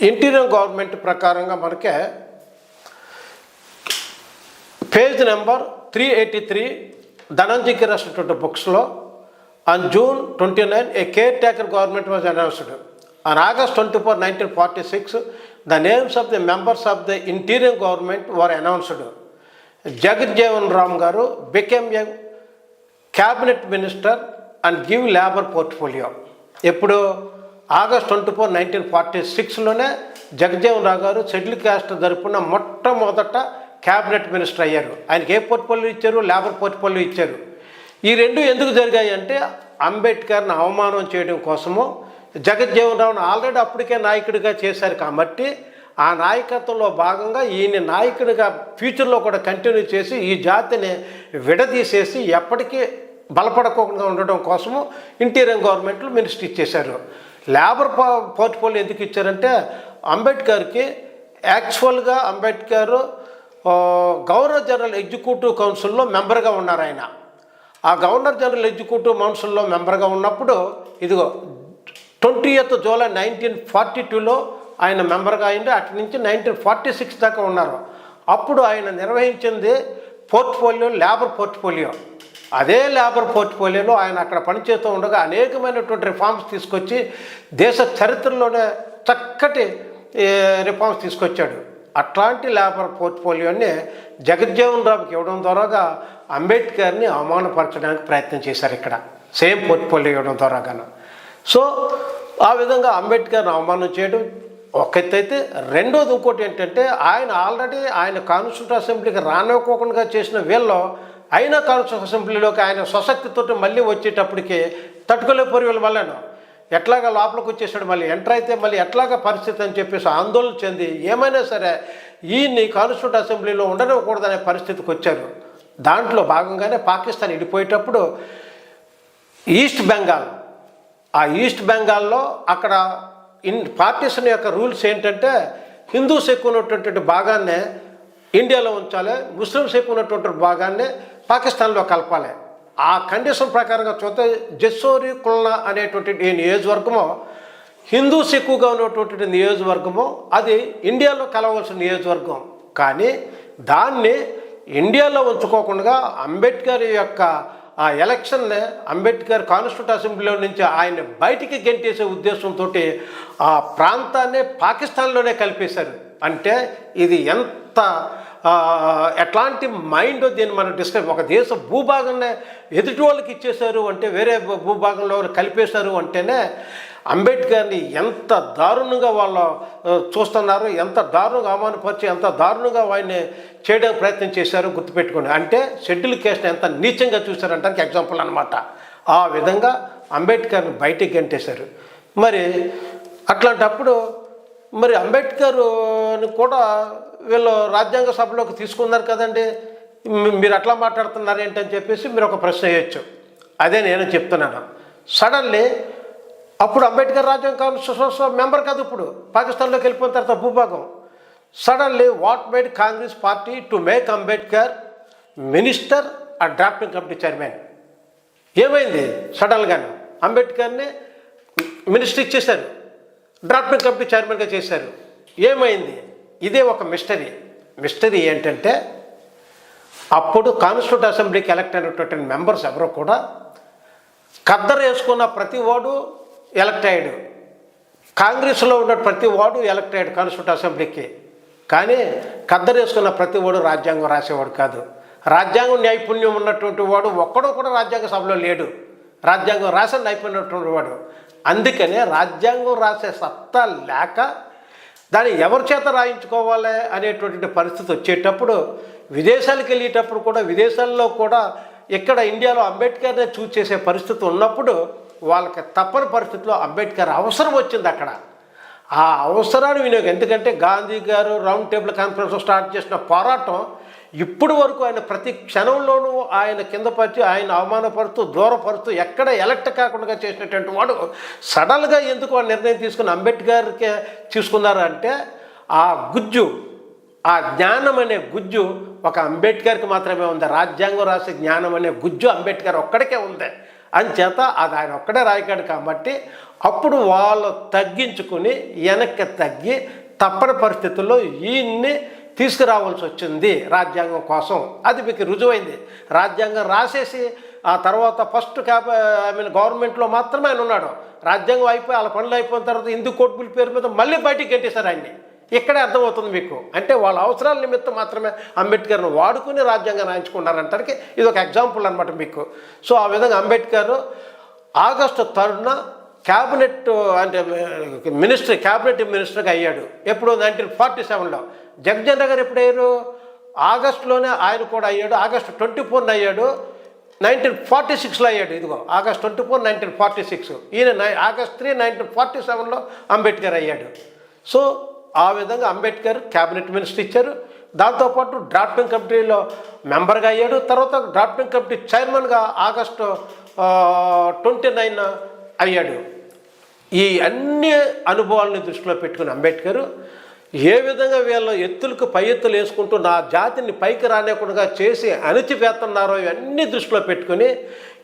ఇంటీరియర్ గవర్నమెంట్ ప్రకారంగా మనకే పేజ్ నెంబర్ 383 ధనంజయ్కి రాసినటువంటి బుక్స్లో on June 29 a care taker government was announced. On August 24, 1946 the names of the members of the interior government were announced. Jagjivan Ram garu became a cabinet minister and give labour portfolio. ఎప్పుడు August 24, 1946లోనే Jagjivan Rao garu schedule caste జరుపుకున్న మొట్టమొదట cabinet minister అయ్యారు. ఆయనకి ఏ portfolio ఇచ్చారు? Labour portfolio ఇచ్చారు. ఈ రెండు ఎందుకు జరిగాయి అంటే అంబేద్కర్ని అవమానం చేయడం కోసము. జగజ్జీవన్ రావును ఆల్రెడీ అప్పటికే నాయకుడిగా చేశారు కాబట్టి ఆ నాయకత్వంలో భాగంగా ఈయన నాయకుడిగా ఫ్యూచర్లో కూడా కంటిన్యూ చేసి ఈ జాతిని విడదీసేసి ఎప్పటికీ బలపడకుండా ఉండడం కోసము ఇంటీరియర్ గవర్నమెంట్లో మినిస్టర్ ఇచ్చేశారు. లేబర్ పోర్ట్ఫోలియో ఎందుకు ఇచ్చారంటే అంబేద్కర్కి యాక్చువల్గా అంబేద్కర్ గవర్నర్ జనరల్ ఎగ్జిక్యూటివ్ కౌన్సిల్లో మెంబర్గా ఉన్నారు. ఆయన ఆ గవర్నర్ జనరల్ ఎగ్జిక్యూటివ్ కౌన్సిల్లో మెంబర్గా ఉన్నప్పుడు ఇదిగో 20th July 1942లో ఆయన మెంబర్గా అయింది. అటు నుంచి 1946 దాకా ఉన్నారు. అప్పుడు ఆయన నిర్వహించింది పోర్ట్ఫోలియో లేబర్ పోర్ట్ఫోలియో. అదే లేబర్ పోర్ట్ఫోలియోలో ఆయన అక్కడ పనిచేస్తూ ఉండగా అనేకమైనటువంటి రిఫార్మ్స్ తీసుకొచ్చి దేశ చరిత్రలోనే చక్కటి రిఫార్మ్స్ తీసుకొచ్చాడు. అట్లాంటి లేబర్ పోర్ట్ఫోలియోని జగజ్జీవన్ రావుకి ఇవ్వడం ద్వారాగా అంబేద్కర్ని అవమానపరచడానికి ప్రయత్నం చేశారు. ఇక్కడ సేమ్ పోర్ట్ఫోలియో ఇవ్వడం ద్వారాగాను. సో ఆ విధంగా అంబేద్కర్ని అవమానం చేయడం ఒక ఎత్తు అయితే, రెండోది ఇంకోటి ఏంటంటే ఆయన ఆల్రెడీ ఆయన కాన్స్టిట్యూషన్ అసెంబ్లీకి రానివ్వకుండా చేసిన వీళ్ళు అయినా కాన్స్టిట్యూషన్ అసెంబ్లీలోకి ఆయన స్వశక్తితో మళ్ళీ వచ్చేటప్పటికి తట్టుకోలేకపోయి వీళ్ళు మళ్ళీ ఎట్లాగా లోపలికి వచ్చేసాడు. మళ్ళీ ఎంటర్ అయితే మళ్ళీ ఎట్లాగా పరిస్థితి అని చెప్పేసి ఆందోళన చెంది ఏమైనా సరే ఈయన్ని కాన్స్టిట్యూషన్ అసెంబ్లీలో ఉండనివ్వకూడదనే పరిస్థితికి వచ్చారు. దాంట్లో భాగంగానే పాకిస్తాన్ విడిపోయేటప్పుడు ఈస్ట్ బెంగాల్, ఆ ఈస్ట్ బెంగాల్లో అక్కడ పార్టీషన్ యొక్క రూల్స్ ఏంటంటే హిందూస్ ఎక్కువ ఉన్నటువంటి భాగాన్నే ఇండియాలో ఉంచాలి, ముస్లిమ్స్ ఎక్కువ ఉన్నటువంటి భాగాన్ని పాకిస్తాన్లో కలపాలి. ఆ కండిషన్ ప్రకారంగా చూస్తే జెస్సోరి కుల్నా అనేటువంటి ఈ నియోజకవర్గము హిందూస్ ఎక్కువగా ఉన్నటువంటి నియోజకవర్గము, అది ఇండియాలో కలవలసిన నియోజకవర్గం. కానీ దాన్ని ఇండియాలో ఉంచుకోకుండా అంబేద్కర్ యొక్క ఆ ఎలక్షన్ని అంబేద్కర్ కాన్స్టిట్యూషన్ అసెంబ్లీలో నుంచి ఆయన బయటికి గెంటేసే ఉద్దేశంతో ఆ ప్రాంతాన్ని పాకిస్తాన్లోనే కలిపేశారు. అంటే ఇది ఎంత ఎట్లాంటి మైండ్ దీన్ని మనం డిస్కస్, ఒక దేశ భూభాగాన్ని ఎదుటి వాళ్ళకి ఇచ్చేశారు అంటే, వేరే భూభాగంలో కలిపేశారు అంటేనే అంబేద్కర్ని ఎంత దారుణంగా వాళ్ళు చూస్తున్నారు, ఎంత దారుణంగా అవమానపరిచి ఎంత దారుణంగా ఆయన్ని చేయడానికి ప్రయత్నం చేశారు గుర్తుపెట్టుకోండి. అంటే షెడ్యూల్ కేసుని ఎంత నీచంగా చూశారంటానికి ఎగ్జాంపుల్ అనమాట. ఆ విధంగా అంబేద్కర్ని బయటికి గంటేశారు. మరి అట్లాంటప్పుడు మరి అంబేద్కర్ని కూడా వీళ్ళు రాజ్యాంగ సభలోకి తీసుకున్నారు కదండి, మీరు అట్లా మాట్లాడుతున్నారు ఏంటని చెప్పేసి మీరు ఒక ప్రశ్న వేయచ్చు. అదే నేను చెప్తున్నాను. సడన్లీ అప్పుడు అంబేద్కర్ రాజ్యాంగ కాన్స్టిట్యూషన్ మెంబర్ కాదు, ఇప్పుడు పాకిస్తాన్లోకి వెళ్ళిపోయిన తర్వాత భూభాగం. Suddenly what made Congress party to make Ambedkar minister ఆ డ్రాఫ్టింగ్ కమిటీ చైర్మన్? ఏమైంది? సడన్గానే అంబేద్కర్ని మినిస్టర్ ఇచ్చేశారు, డ్రాఫ్టింగ్ కమిటీ చైర్మన్గా చేశారు. ఏమైంది? ఇదే ఒక మిస్టరీ ఏంటంటే అప్పుడు కాన్స్టిట్యూషన్ అసెంబ్లీకి ఎలక్ట్ అయినటువంటి మెంబర్స్ ఎవరో కూడా ఖద్దరు వేసుకున్న ప్రతి వాడు ఎలక్ట్ అయ్యాడు, కాంగ్రెస్లో ఉన్న ప్రతి వాడు ఎలక్ట్ అయ్యాడు కాన్స్టిట్యూషన్ అసెంబ్లీకి. కానీ ఖద్దరు వేసుకున్న ప్రతి వాడు రాజ్యాంగం రాసేవాడు కాదు. రాజ్యాంగం నైపుణ్యం ఉన్నటువంటి వాడు ఒక్కడో కూడా రాజ్యాంగ సభలో లేడు, రాజ్యాంగం రాసే నైపుణ్యటువంటి వాడు. అందుకనే రాజ్యాంగం రాసే సత్తా లేక దాన్ని ఎవరి చేత రాయించుకోవాలి అనేటువంటి పరిస్థితి వచ్చేటప్పుడు విదేశాలకు వెళ్ళేటప్పుడు కూడా, విదేశాల్లో కూడా ఇక్కడ ఇండియాలో అంబేద్కర్నే చూస్ చేసే పరిస్థితి ఉన్నప్పుడు వాళ్ళకి తప్పని పరిస్థితిలో అంబేద్కర్ అవసరం వచ్చింది అక్కడ. ఆ అవసరాన్ని వినియోగం, ఎందుకంటే గాంధీ గారు రౌండ్ టేబుల్ కాన్ఫరెన్స్ స్టార్ట్ చేసిన పోరాటం ఇప్పుడు వరకు ఆయన ప్రతి క్షణంలోనూ ఆయన కింద పరిచి ఆయన అవమానపరుస్తూ దూరపరుస్తూ ఎక్కడ ఎలక్ట్ కాకుండా చేసినటువంటి వాడు సడన్గా ఎందుకు ఆ నిర్ణయం తీసుకుని అంబేద్కర్కే తీసుకున్నారు అంటే ఆ గుజ్జు, ఆ జ్ఞానం అనే గుజ్జు ఒక అంబేద్కర్కి మాత్రమే ఉంది. రాజ్యాంగం రాసే జ్ఞానం అనే గుజ్జు అంబేద్కర్ ఒక్కడికే ఉంది. అంచేత అది ఆయన ఒక్కడే రాయకాడు కాబట్టి అప్పుడు వాళ్ళు తగ్గించుకుని వెనక్కి తగ్గి తప్పని పరిస్థితుల్లో ఈయన్ని తీసుకురావాల్సి వచ్చింది రాజ్యాంగం కోసం. అది మీకు రుజువైంది. రాజ్యాంగం రాసేసి ఆ తర్వాత ఫస్ట్ గవర్నమెంట్లో మాత్రమే ఆయన ఉన్నాడు. రాజ్యాంగం అయిపోయి వాళ్ళ పనులు అయిపోయిన తర్వాత హిందూ కోర్టు బిల్ పేరు మీద మళ్ళీ బయటికి గెంటేశారు ఆయన్ని. ఇక్కడే అర్థమవుతుంది మీకు. అంటే వాళ్ళ అవసరాల నిమిత్తం మాత్రమే అంబేద్కర్ను వాడుకుని రాజ్యాంగం రాయించుకున్నారంటానికి ఇది ఒక ఎగ్జాంపుల్ అనమాట మీకు. సో ఆ విధంగా అంబేద్కర్ ఆగస్టు 3న క్యాబినెట్ అంటే క్యాబినెట్ మినిస్టర్గా అయ్యాడు. ఎప్పుడు 1947లో. జగజ్జన్ గారు ఎప్పుడు అయ్యారు? ఆగస్టులోనే ఆయన కూడా అయ్యాడు. ఆగస్టు 24న అయ్యాడు. 1946లో అయ్యాడు. ఇదిగో ఆగస్ట్ 24, 1946. ఈయన ఆగస్ట్ 3, 1947లో అంబేద్కర్ అయ్యాడు. సో ఆ విధంగా అంబేద్కర్ క్యాబినెట్ మినిస్టర్ ఇచ్చారు. దాంతోపాటు డ్రాఫ్టింగ్ కమిటీలో మెంబర్గా అయ్యాడు. తర్వాత డ్రాఫ్టింగ్ కమిటీ చైర్మన్గా ఆగస్టు 29 అయ్యాడు. ఈ అన్ని అనుభవాలను దృష్టిలో పెట్టుకుని అంబేద్కర్ ఏ విధంగా వీళ్ళ ఎత్తులకు పై ఎత్తులు వేసుకుంటూ నా జాతిని పైకి రానివ్వకుండా చేసి అణిచివేస్తున్నారో ఇవన్నీ దృష్టిలో పెట్టుకుని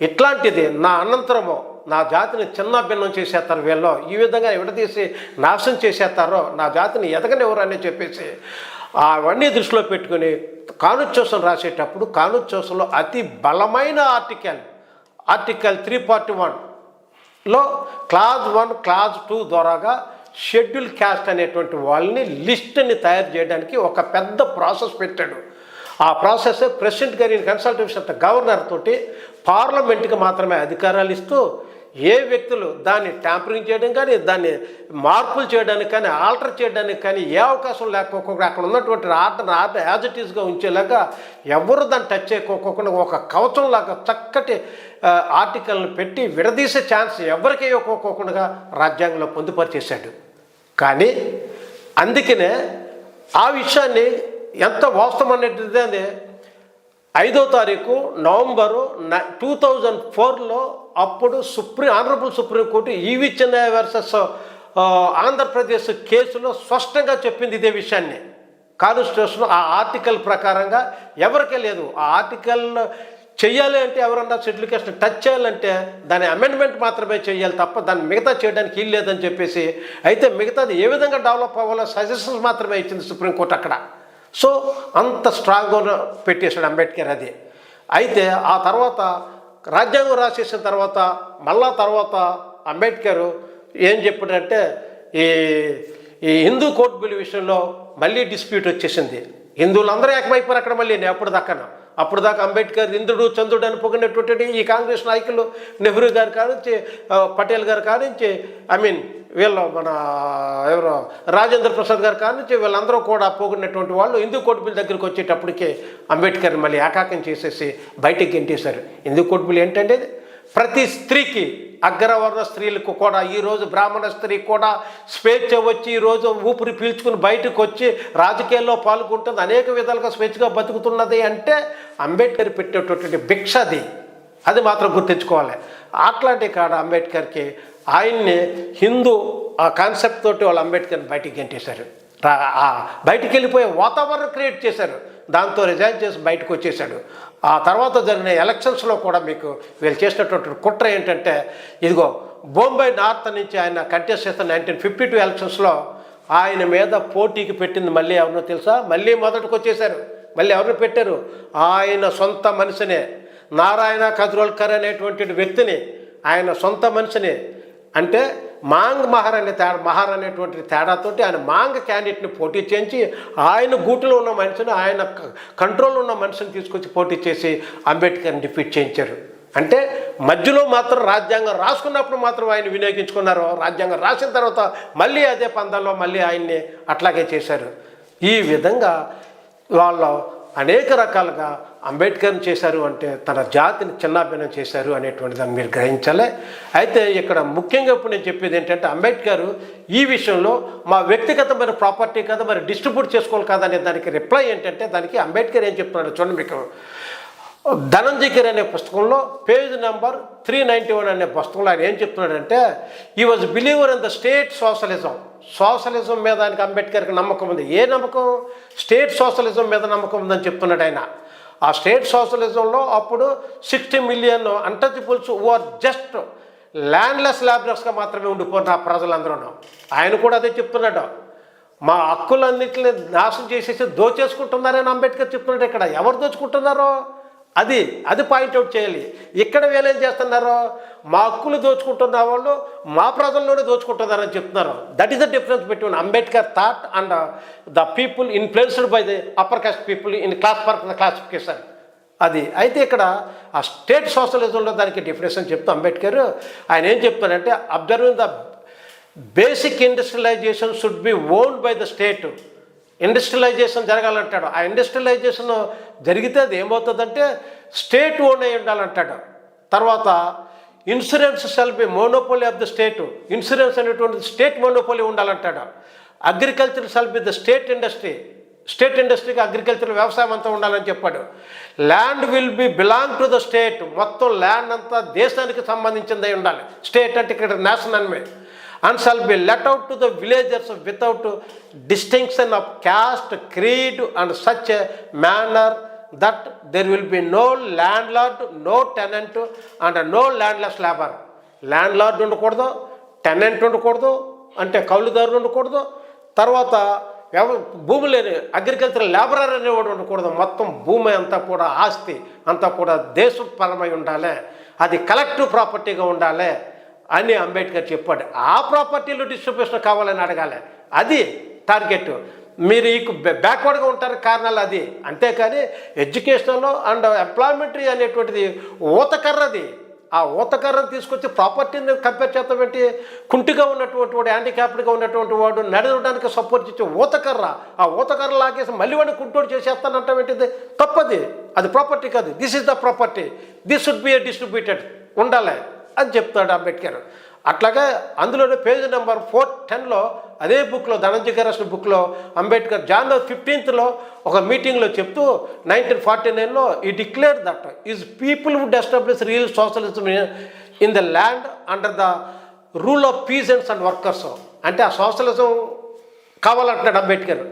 ఇట్లాంటిది నా అనంతరము నా జాతిని చిన్న భిన్నం చేసేస్తారు, వీళ్ళు ఈ విధంగా విడదీసి నాశనం చేసేస్తారో నా జాతిని ఎదగనివ్వరు అని చెప్పేసి అవన్నీ దృష్టిలో పెట్టుకుని కాన్స్టిట్యూషన్ రాసేటప్పుడు కాన్స్టిట్యూషన్లో అతి బలమైన ఆర్టికల్ 341లో క్లాజ్ 1, క్లాజ్ 2 ద్వారాగా షెడ్యూల్ క్యాస్ట్ అనేటువంటి వాళ్ళని లిస్ట్ని తయారు చేయడానికి ఒక పెద్ద ప్రాసెస్ పెట్టాడు. ఆ ప్రాసెస్ ప్రెసిడెంట్ గారి కన్సల్టేషన్ గవర్నర్ తోటి పార్లమెంట్కి మాత్రమే అధికారాలు ఇస్తూ ఏ వ్యక్తులు దాన్ని ట్యాంపరింగ్ చేయడం కానీ దాన్ని మార్పులు చేయడానికి కానీ ఆల్టర్ చేయడానికి కానీ ఏ అవకాశం లేకపోకుండా అక్కడ ఉన్నటువంటి ఆర్డర్ యాజ్ ఇట్ ఈస్గా ఉంచేలాగా ఎవరు దాన్ని టచ్ చేయకోకుండా ఒక కవచంలాగా చక్కటి ఆర్టికల్ని పెట్టి విడదీసే ఛాన్స్ ఎవరికి ఇవ్వకోకుండా రాజ్యాంగంలో పొందుపరిచేశాడు. కానీ అందుకనే ఆ విషయాన్ని ఎంత వాస్తవం అనేది అని 5వ తారీఖు నవంబరు 2004లో అప్పుడు ఆనరబుల్ సుప్రీంకోర్టు ఈవి చెన్నయ్య వర్సెస్ ఆంధ్రప్రదేశ్ కేసులో స్పష్టంగా చెప్పింది ఇదే విషయాన్ని. కాన్స్టిట్యూషన్ ఆ ఆర్టికల్ ప్రకారంగా ఎవరికే లేదు. ఆ ఆర్టికల్ చెయ్యాలి అంటే ఎవరన్నా షెడ్యూల్ క్యాస్ట్ టచ్ చేయాలంటే దాని అమెండ్మెంట్ మాత్రమే చేయాలి తప్ప దాన్ని మిగతా చేయడానికి వీలు లేదని చెప్పేసి, అయితే మిగతాది ఏ విధంగా డెవలప్ అవ్వాలో సజెషన్స్ మాత్రమే ఇచ్చింది సుప్రీంకోర్టు అక్కడ. సో అంత స్ట్రాంగ్గా పెట్టేశాడు అంబేద్కర్ అది. అయితే ఆ తర్వాత రాజ్యాంగం రాసేసిన తర్వాత తర్వాత అంబేద్కర్ ఏం చెప్పాడంటే ఈ హిందూ కోర్టు బిల్ విషయంలో మళ్ళీ డిస్ప్యూట్ వచ్చేసింది. హిందువులందరూ ఏకమైపోయారు అక్కడ మళ్ళీ అప్పుడు దాకా అంబేద్కర్ ఇంద్రుడు చంద్రుడు అని పొగినటువంటి ఈ కాంగ్రెస్ నాయకులు నెహ్రూ గారు కానించి పటేల్ గారు కానించి వీళ్ళు మన ఎవరో రాజేంద్ర ప్రసాద్ గారు కానించి వీళ్ళందరూ కూడా పొగినటువంటి వాళ్ళు హిందూ కోర్టు బిల్ దగ్గరికి వచ్చేటప్పటికే అంబేద్కర్ మళ్ళీ ఏకాకం చేసేసి బయటికి గెంటేశారు. హిందూ కోర్టు బిల్ ఏంటంటే ప్రతి స్త్రీకి అగ్రవర్ణ స్త్రీలకు కూడా ఈరోజు బ్రాహ్మణ స్త్రీ కూడా స్వేచ్ఛ వచ్చి ఈరోజు ఊపిరి పీల్చుకుని బయటకు వచ్చి రాజకీయాల్లో పాల్గొంటుంది, అనేక విధాలుగా స్వేచ్ఛగా బతుకుతున్నది అంటే అంబేద్కర్ పెట్టేటటువంటి భిక్ష అది మాత్రం గుర్తించుకోవాలి. అట్లాంటి కాడ అంబేద్కర్కి ఆయన్ని హిందూ ఆ కాన్సెప్ట్ తోటి వాళ్ళు అంబేద్కర్ని బయటికి గెంటేశారు. బయటికి వెళ్ళిపోయే వాతావరణం క్రియేట్ చేశారు. దాంతో రిజైన్ చేసి బయటకు వచ్చేసాడు. ఆ తర్వాత జరిగిన ఎలక్షన్స్లో కూడా మీకు వీళ్ళు చేసినటువంటి కుట్ర ఏంటంటే ఇదిగో బొంబాయి నార్త్ నుంచి ఆయన కంటెస్ట్ చేస్తున్న 1952 ఎలక్షన్స్లో ఆయన మీద పోటీకి పెట్టింది మళ్ళీ ఎవరినో తెలుసా? మళ్ళీ మొదటికి వచ్చేసారు. మళ్ళీ ఎవరిని పెట్టారు? ఆయన సొంత మనిషినే, నారాయణ కజ్రోల్కర్ అనేటువంటి వ్యక్తిని, ఆయన సొంత మనిషిని. అంటే మహార్ అనేటువంటి తేడాతోటి ఆయన మాంగ్ క్యాండిడేట్ని పోటీ చేయించి ఆయన గూటిలో ఉన్న మనిషిని, ఆయన కంట్రోల్లో ఉన్న మనిషిని తీసుకొచ్చి పోటీ చేసి అంబేద్కర్ని డిఫీట్ చేయించారు. అంటే మధ్యలో మాత్రం రాజ్యాంగం రాసుకున్నప్పుడు మాత్రం ఆయన వినియోగించుకున్నారు. రాజ్యాంగం రాసిన తర్వాత మళ్ళీ అదే పందాల్లో మళ్ళీ ఆయన్ని అట్లాగే చేశారు. ఈ విధంగా వాళ్ళు అనేక రకాలుగా అంబేద్కర్ని చేశారు అంటే తన జాతిని చిన్నాభిన్నం చేశారు అనేటువంటి దాన్ని మీరు గ్రహించాలి. అయితే ఇక్కడ ముఖ్యంగా ఇప్పుడు నేను చెప్పేది ఏంటంటే అంబేద్కర్ ఈ విషయంలో మా వ్యక్తిగతమైన ప్రాపర్టీ కదా మరి డిస్ట్రిబ్యూట్ చేసుకోవాలి కదా అనే దానికి రిప్లై ఏంటంటే దానికి అంబేద్కర్ ఏం చెప్తున్నాడు చూడండి. మీకు ధనంజయగిరి అనే పుస్తకంలో పేజ్ నెంబర్ 391 అనే పుస్తకంలో ఆయన ఏం చెప్తున్నాడంటే ఈ was believer in the state socialism మీద ఆయనకి అంబేద్కర్కి నమ్మకం ఉంది. ఏ నమ్మకం? స్టేట్ సోషలిజం మీద నమ్మకం ఉందని చెప్తున్నాడు ఆయన. ఆ స్టేట్ సోషలిజంలో అప్పుడు 60 million untouchables are just landless ల్యాబరర్స్గా మాత్రమే ఉండిపోతున్నారు ఆ ప్రజలందరూ. ఆయన కూడా అదే చెప్తున్నాడు. మా హక్కులన్నింటినీ నాశనం చేసేసి దోచేసుకుంటున్నారని అంబేద్కర్ చెప్తున్నాడు. ఇక్కడ ఎవరు దోచుకుంటున్నారో అది పాయింట్అవుట్ చేయాలి. ఇక్కడ వీళ్ళేం చేస్తున్నారో మా హక్కులు దోచుకుంటున్న వాళ్ళు మా ప్రజల్లోనే దోచుకుంటున్నారని చెప్తున్నారు. That is the difference between Ambedkar thought and the people influenced by the upper caste people in classification. అయితే ఇక్కడ ఆ స్టేట్ సోషలిజంలో దానికి డిఫరెన్స్ అని చెప్తూ అంబేద్కర్ ఆయన ఏం చెప్తారంటే observing the basic industrialisation should be owned by the state. Industrialisation జరగాలంటాడు. ఆ ఇండస్ట్రియలైజేషన్ జరిగితే అది ఏమవుతుందంటే స్టేట్ ఓన్ అయి ఉండాలంటాడు. తర్వాత insurance shall be monopoly of the state. Insurance అనేటువంటి స్టేట్ మోనోపోలీ ఉండాలంటాడు. Agriculture shall be the state ఇండస్ట్రీకి అగ్రికల్చర్ వ్యవసాయం అంతా ఉండాలని చెప్పాడు. Land will be belong to the state. మొత్తం ల్యాండ్ అంతా దేశానికి సంబంధించిందై ఉండాలి. స్టేట్ అంటే ఇక్కడ నేషనల్ అన్మే. And shall be let out to the villagers without distinction of caste, creed and such a manner that there will be no landlord, no tenant and no landless labor. Landlord ఉండకూడదు, tenant ఉండకూడదు, అంటే కౌలుదారులు ఉండకూడదు, తర్వాత భూమి లేని agriculture labourer అనేవాడు ఉండకూడదు. మొత్తం భూమి అంతా కూడా ఆస్తి అంతా కూడా దేశపరమై ఉండాలి, అది కలెక్టివ్ ప్రాపర్టీగా ఉండాలి అని అంబేద్కర్ చెప్పాడు. ఆ ప్రాపర్టీలో డిస్ట్రిబ్యూషన్ కావాలని అడగాలి. అది టార్గెట్. మీరు ఈ బ్యాక్వర్డ్గా ఉంటారు కారణాలు అది. అంతేకాని ఎడ్యుకేషన్లో అండ్ ఎంప్లాయ్మెంటరీ అనేటువంటిది ఊతకర్రది. ఆ ఊతకర్రను తీసుకొచ్చి ప్రాపర్టీని కంపేర్ చేస్తాం ఏంటి? కుంటిగా ఉన్నటువంటి వాడు, హ్యాండిక్యాప్డ్గా ఉన్నటువంటి వాడు నడవడానికి సపోర్ట్ ఇచ్చే ఊతకర్ర. ఆ ఊతకర్ర లాగేసి మళ్ళీ వాడిని కుంటోడు చేసేస్తానంటాం ఏంటిది? తప్పది. అది ప్రాపర్టీ కాదు. This is the property, this should be A distributed ఉండాలి అని చెప్తాడు అంబేద్కర్. అట్లాగే అందులోనే పేజ్ నెంబర్ 410లో అదే బుక్లో ధనంజయ రాసిన బుక్లో అంబేద్కర్ January 15th ఒక మీటింగ్లో చెప్తూ 1949లో ఈ declare that is people would establish real socialism in the land under the rule of peasants and workers. అంటే ఆ సోషలిజం కావాలంటున్నాడు అంబేద్కర్.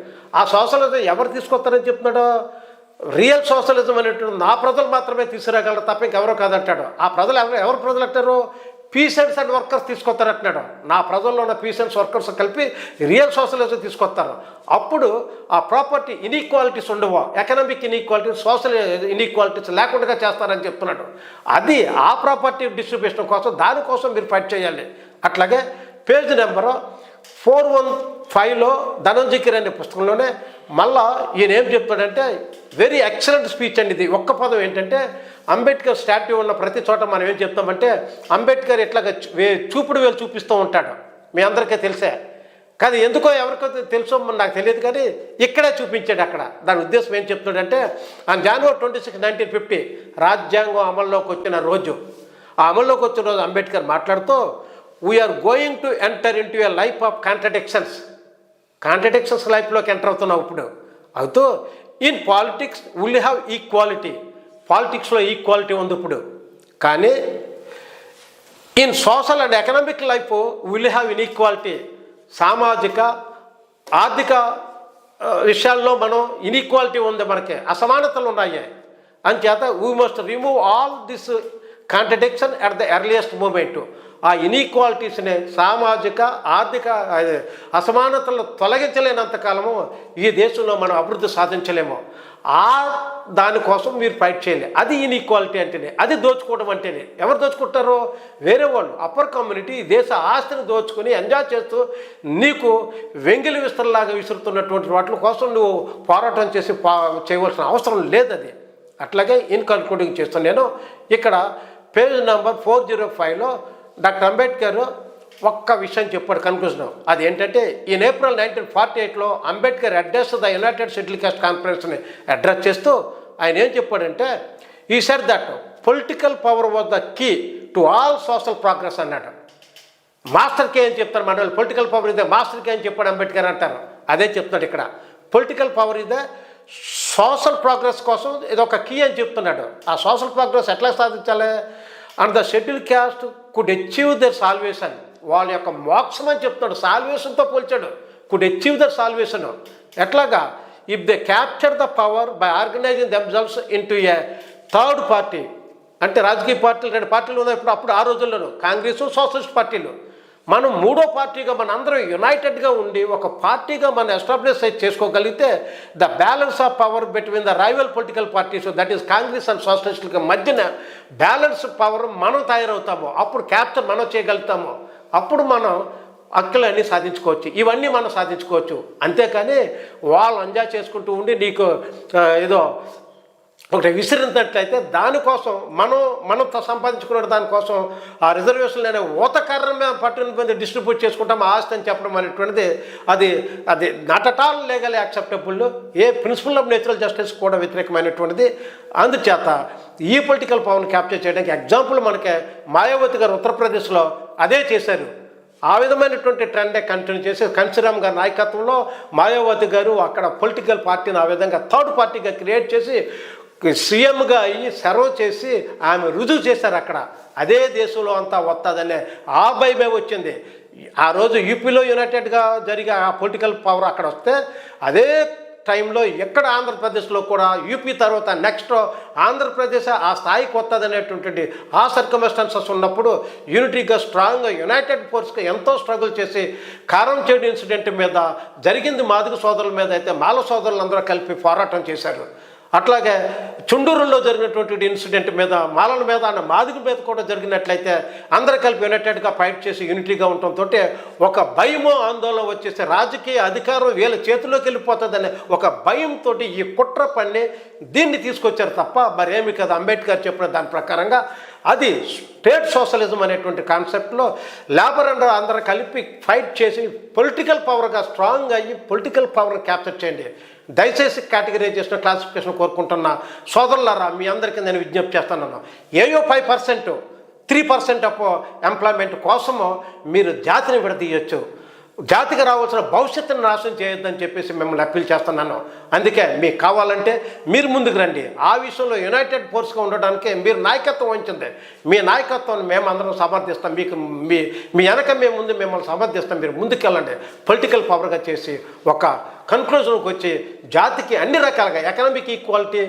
ఆ సోషలిజం ఎవరు తీసుకొస్తారని చెప్తున్నాడు? రియల్ సోషలిజం అనేటువంటి నా ప్రజలు మాత్రమే తీసుకురాగలరు తప్ప ఇంకెవరో కాదంటాడు. ఆ ప్రజలు ఎవరు ప్రజలు అంటారు? పీసెంట్స్ అండ్ వర్కర్స్ తీసుకొస్తారంటున్నాడు. నా ప్రజల్లో ఉన్న పీసెంట్స్ వర్కర్స్ కలిపి రియల్ సోషలిజం తీసుకొస్తారు. అప్పుడు ఆ ప్రాపర్టీ ఇన్ఈక్వాలిటీస్ ఉండవు, ఎకనామిక్ ఇన్ఈక్వాలిటీస్, సోషల్ ఇన్ఈక్వాలిటీస్ లేకుండా చేస్తారని చెప్తున్నాడు. అది ఆ ప్రాపర్టీ డిస్ట్రిబ్యూషన్ కోసం, దానికోసం మీరు ఫైట్ చేయాలి. అట్లాగే పేజ్ నెంబరు 415లో ధనంజయగిరి అనే పుస్తకంలోనే మళ్ళా ఈయన ఏం చెప్తాడంటే వెరీ ఎక్సలెంట్ స్పీచ్ అండి ఇది. ఒక్క పదం ఏంటంటే అంబేద్కర్ స్టాట్యూ ఉన్న ప్రతి చోట మనం ఏం చెప్తామంటే అంబేద్కర్ ఇట్లాగా చూపుడు వేలు చూపిస్తూ ఉంటాడు. మీ అందరికీ తెలిసే కానీ ఎందుకో ఎవరికో తెలుసో నాకు తెలియదు కానీ ఇక్కడే చూపించాడు. అక్కడ దాని ఉద్దేశం ఏం చెప్తున్నాడంటే on January 26, 1950 రాజ్యాంగం అమల్లోకి వచ్చిన రోజు, ఆ అమల్లోకి వచ్చిన రోజు అంబేద్కర్ మాట్లాడుతూ we are going to enter in to a life of contradictions లైఫ్లోకి ఎంటర్ అవుతున్నావు ఇప్పుడు. అవుతూ in politics will have equality. పాలిటిక్స్లో ఈక్వాలిటీ ఉంది ఇప్పుడు. కానీ in social and economic life will have inequality. సామాజిక ఆర్థిక విషయాల్లో మనం ఇన్ఈక్వాలిటీ ఉంది, మనకి అసమానతలు ఉన్నాయి. అంచేత we must remove all this contradiction at the earliest moment. ఆ ఇన్ఈక్వాలిటీస్ని, సామాజిక ఆర్థిక అసమానతలను తొలగించలేనంతకాలము ఈ దేశంలో మనం అభివృద్ధి సాధించలేము. దానికోసం మీరు ఫైట్ చేయాలి. అది ఇన్ఈక్వాలిటీ అంటేనే, అది దోచుకోవడం అంటేనే. ఎవరు దోచుకుంటారో? వేరే వాళ్ళు, అప్పర్ కమ్యూనిటీ దేశ ఆస్తిని దోచుకొని ఎంజాయ్ చేస్తూ నీకు వెంగిలి విస్తరలాగా విసురుతున్నటువంటి వాటి కోసం నువ్వు పోరాటం చేసి చేయవలసిన అవసరం లేదు. అది అట్లాగే ఇన్ కన్క్లూడింగ్ చేస్తాను నేను. ఇక్కడ పేజ్ నెంబర్ 405లో డాక్టర్ అంబేద్కర్ ఒక్క విషయం చెప్పాడు కన్క్లూజన్. అది ఏంటంటే ఇన్ ఏప్రిల్ 1948లో Ambedkar address the united scheduled caste కాన్ఫరెన్స్ని అడ్రస్ చేస్తూ ఆయన ఏం చెప్పాడంటే, he said that political power was the key to all social progress అన్నాడు. మాస్టర్కి ఏం చెప్తారు మన వాళ్ళు, పొలిటికల్ పవర్ ఇదే మాస్టర్కి ఏం చెప్పాడు అంబేద్కర్ అంటారు. అదే చెప్తున్నాడు ఇక్కడ, పొలిటికల్ పవర్ ఇదే సోషల్ ప్రోగ్రెస్ కోసం ఇదొక కీ అని చెప్తున్నాడు. ఆ సోషల్ ప్రోగ్రెస్ ఎట్లా సాధించాలి? And the schedule caste could achieve their salvation, వాళ్ళ యొక్క మోక్షం అని చెప్తున్నాడు. సాల్వేషన్తో పోల్చాడు. కుడ్ అచీవ్ దర్ సాల్వేషన్ ఎట్లాగా? If they capture the power by organizing themselves into a third party. అంటే రాజకీయ పార్టీలు 2 పార్టీలు ఉన్నాయి ఇప్పుడు, అప్పుడు ఆ రోజుల్లోనూ కాంగ్రెస్ సోషలిస్ట్ పార్టీలు. మనం 3వ పార్టీగా మన అందరం యునైటెడ్గా ఉండి ఒక పార్టీగా మనం ఎస్టాబ్లిష్ చేసుకోగలిగితే the balance of power between the rival political parties, that is Congress and సోషలిస్టుల మధ్యన బ్యాలెన్స్ పవర్ మనం తయారవుతాము. అప్పుడు క్యాప్చర్ మనం చేయగలుగుతాము. అప్పుడు మనం హక్కులన్నీ సాధించుకోవచ్చు. ఇవన్నీ మనం సాధించుకోవచ్చు. అంతేకాని వాళ్ళు ఎంజాయ్ చేసుకుంటూ ఉండి నీకు ఏదో ఒకటి విసిరినట్లయితే దానికోసం మనం సంపాదించుకునే దానికోసం ఆ రిజర్వేషన్లు అనే ఊతకర్రం మీద పట్టుని డిస్ట్రిబ్యూట్ చేసుకుంటాం ఆస్తి అని చెప్పడం అనేటువంటిది అది not at all legal acceptable. A principle of natural justice కూడా వ్యతిరేకమైనటువంటిది. అందుచేత ఈ పొలిటికల్ పవర్ని క్యాప్చర్ చేయడానికి ఎగ్జాంపుల్ మనకి మాయావతి గారు ఉత్తరప్రదేశ్లో అదే చేశారు. ఆ విధమైనటువంటి ట్రెండే కంటిన్యూ చేసి కన్సీరామ్ గారి నాయకత్వంలో మాయావతి గారు అక్కడ పొలిటికల్ పార్టీని ఆ విధంగా థర్డ్ పార్టీగా క్రియేట్ చేసి సీఎంగా అయ్యి సర్వ్ చేసి ఆమె రుజువు చేశారు. అక్కడ అదే దేశంలో అంతా వస్తుందనే ఆ భయమే వచ్చింది. ఆ రోజు యూపీలో యునైటెడ్గా జరిగే ఆ పొలిటికల్ పవర్ అక్కడ వస్తే అదే టైంలో ఎక్కడ ఆంధ్రప్రదేశ్లో కూడా యూపీ తర్వాత నెక్స్ట్ ఆంధ్రప్రదేశ్ ఆ స్థాయికి వస్తుందనేటువంటి ఆ సర్కమ్స్టాన్సెస్ ఉన్నప్పుడు యూనిటీగా స్ట్రాంగ్గా యునైటెడ్ ఫోర్స్గా ఎంతో స్ట్రగుల్ చేసి కారం చేడు ఇన్సిడెంట్ మీద జరిగింది మాదిగ సోదరుల మీద అయితే మాల సోదరులందరూ కలిపి పోరాటం చేశారు. అట్లాగే చుండూరులో జరిగినటువంటి ఇన్సిడెంట్ మీద మాలల మీద మాదిగ మీద కూడా జరిగినట్లయితే అందరూ కలిపి యునైటెడ్గా ఫైట్ చేసి యూనిటీగా ఉండటంతో ఒక భయమో ఆందోళన వచ్చేసి రాజకీయ అధికారం వీళ్ళ చేతిలోకి వెళ్ళిపోతుందనే ఒక భయంతో ఈ కుట్ర పన్ని దీన్ని తీసుకొచ్చారు తప్ప మరేమి కదా. అంబేద్కర్ చెప్పిన దాని ప్రకారంగా అది స్టేట్ సోషలిజం అనేటువంటి కాన్సెప్ట్లో లేబర్ అండ్ అందరూ కలిపి ఫైట్ చేసి పొలిటికల్ పవర్గా స్ట్రాంగ్ అయ్యి పొలిటికల్ పవర్ని క్యాప్చర్ చేయండి. దయచేసి కేటగిరైజేషన్ క్లాసిఫికేషన్ కోరుకుంటున్న సోదరులారా మీ అందరికీ నేను విజ్ఞప్తి చేస్తున్నాను. ఏయో 5% 3% ఆఫ్ ఎంప్లాయ్మెంట్ కోసము మీరు జాతిని విడదీయచ్చు. జాతికి రావాల్సిన భవిష్యత్తును నాశనం చేయొద్దని చెప్పేసి మిమ్మల్ని అప్పీల్ చేస్తున్నాను. అందుకే మీకు కావాలంటే మీరు ముందుకు రండి. ఆ విషయంలో యునైటెడ్ ఫోర్స్గా ఉండడానికి మీరు నాయకత్వం వహించింది. మీ నాయకత్వాన్ని మేము అందరం సమర్థిస్తాం. మీకు మీ వెనక మేము ముందు మిమ్మల్ని సమర్థిస్తాం. మీరు ముందుకెళ్ళండి. పొలిటికల్ పవర్గా చేసి ఒక కన్క్లూజన్కి వచ్చి జాతికి అన్ని రకాలుగా ఎకనామిక్ ఈక్వాలిటీ,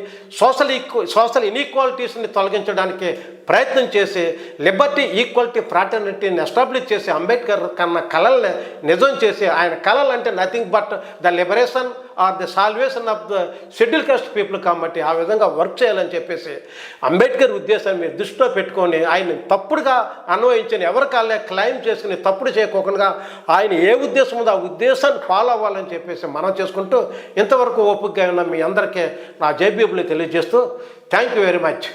సోషల్ ఇన్ఈక్వాలిటీస్ని తొలగించడానికి ప్రయత్నం చేసి లిబర్టీ, ఈక్వాలిటీ, ఫ్రాటర్నిటీని ఎస్టాబ్లిష్ చేసి అంబేద్కర్ కన్న కళల్ని నిజం చేసి ఆయన కళలు అంటే nothing but the liberation or the salvation of the schedule caste people కాబట్టి ఆ విధంగా వర్క్ చేయాలని చెప్పేసి అంబేద్కర్ ఉద్దేశాన్ని మీరు దృష్టిలో పెట్టుకొని ఆయన తప్పుడుగా అన్వయించిన ఎవరి కాళ్ళే క్లైమ్ చేసుకుని తప్పుడు చేయకోకుండా ఆయన ఏ ఉద్దేశం ఉందో ఆ ఉద్దేశాన్ని ఫాలో అవ్వాలని చెప్పేసి మనం చేసుకుంటూ ఇంతవరకు ఓపికగా ఉన్న మీ అందరికీ నా జేబీఎఫ్లో తెలియజేస్తూ థ్యాంక్ యూ వెరీ మచ్.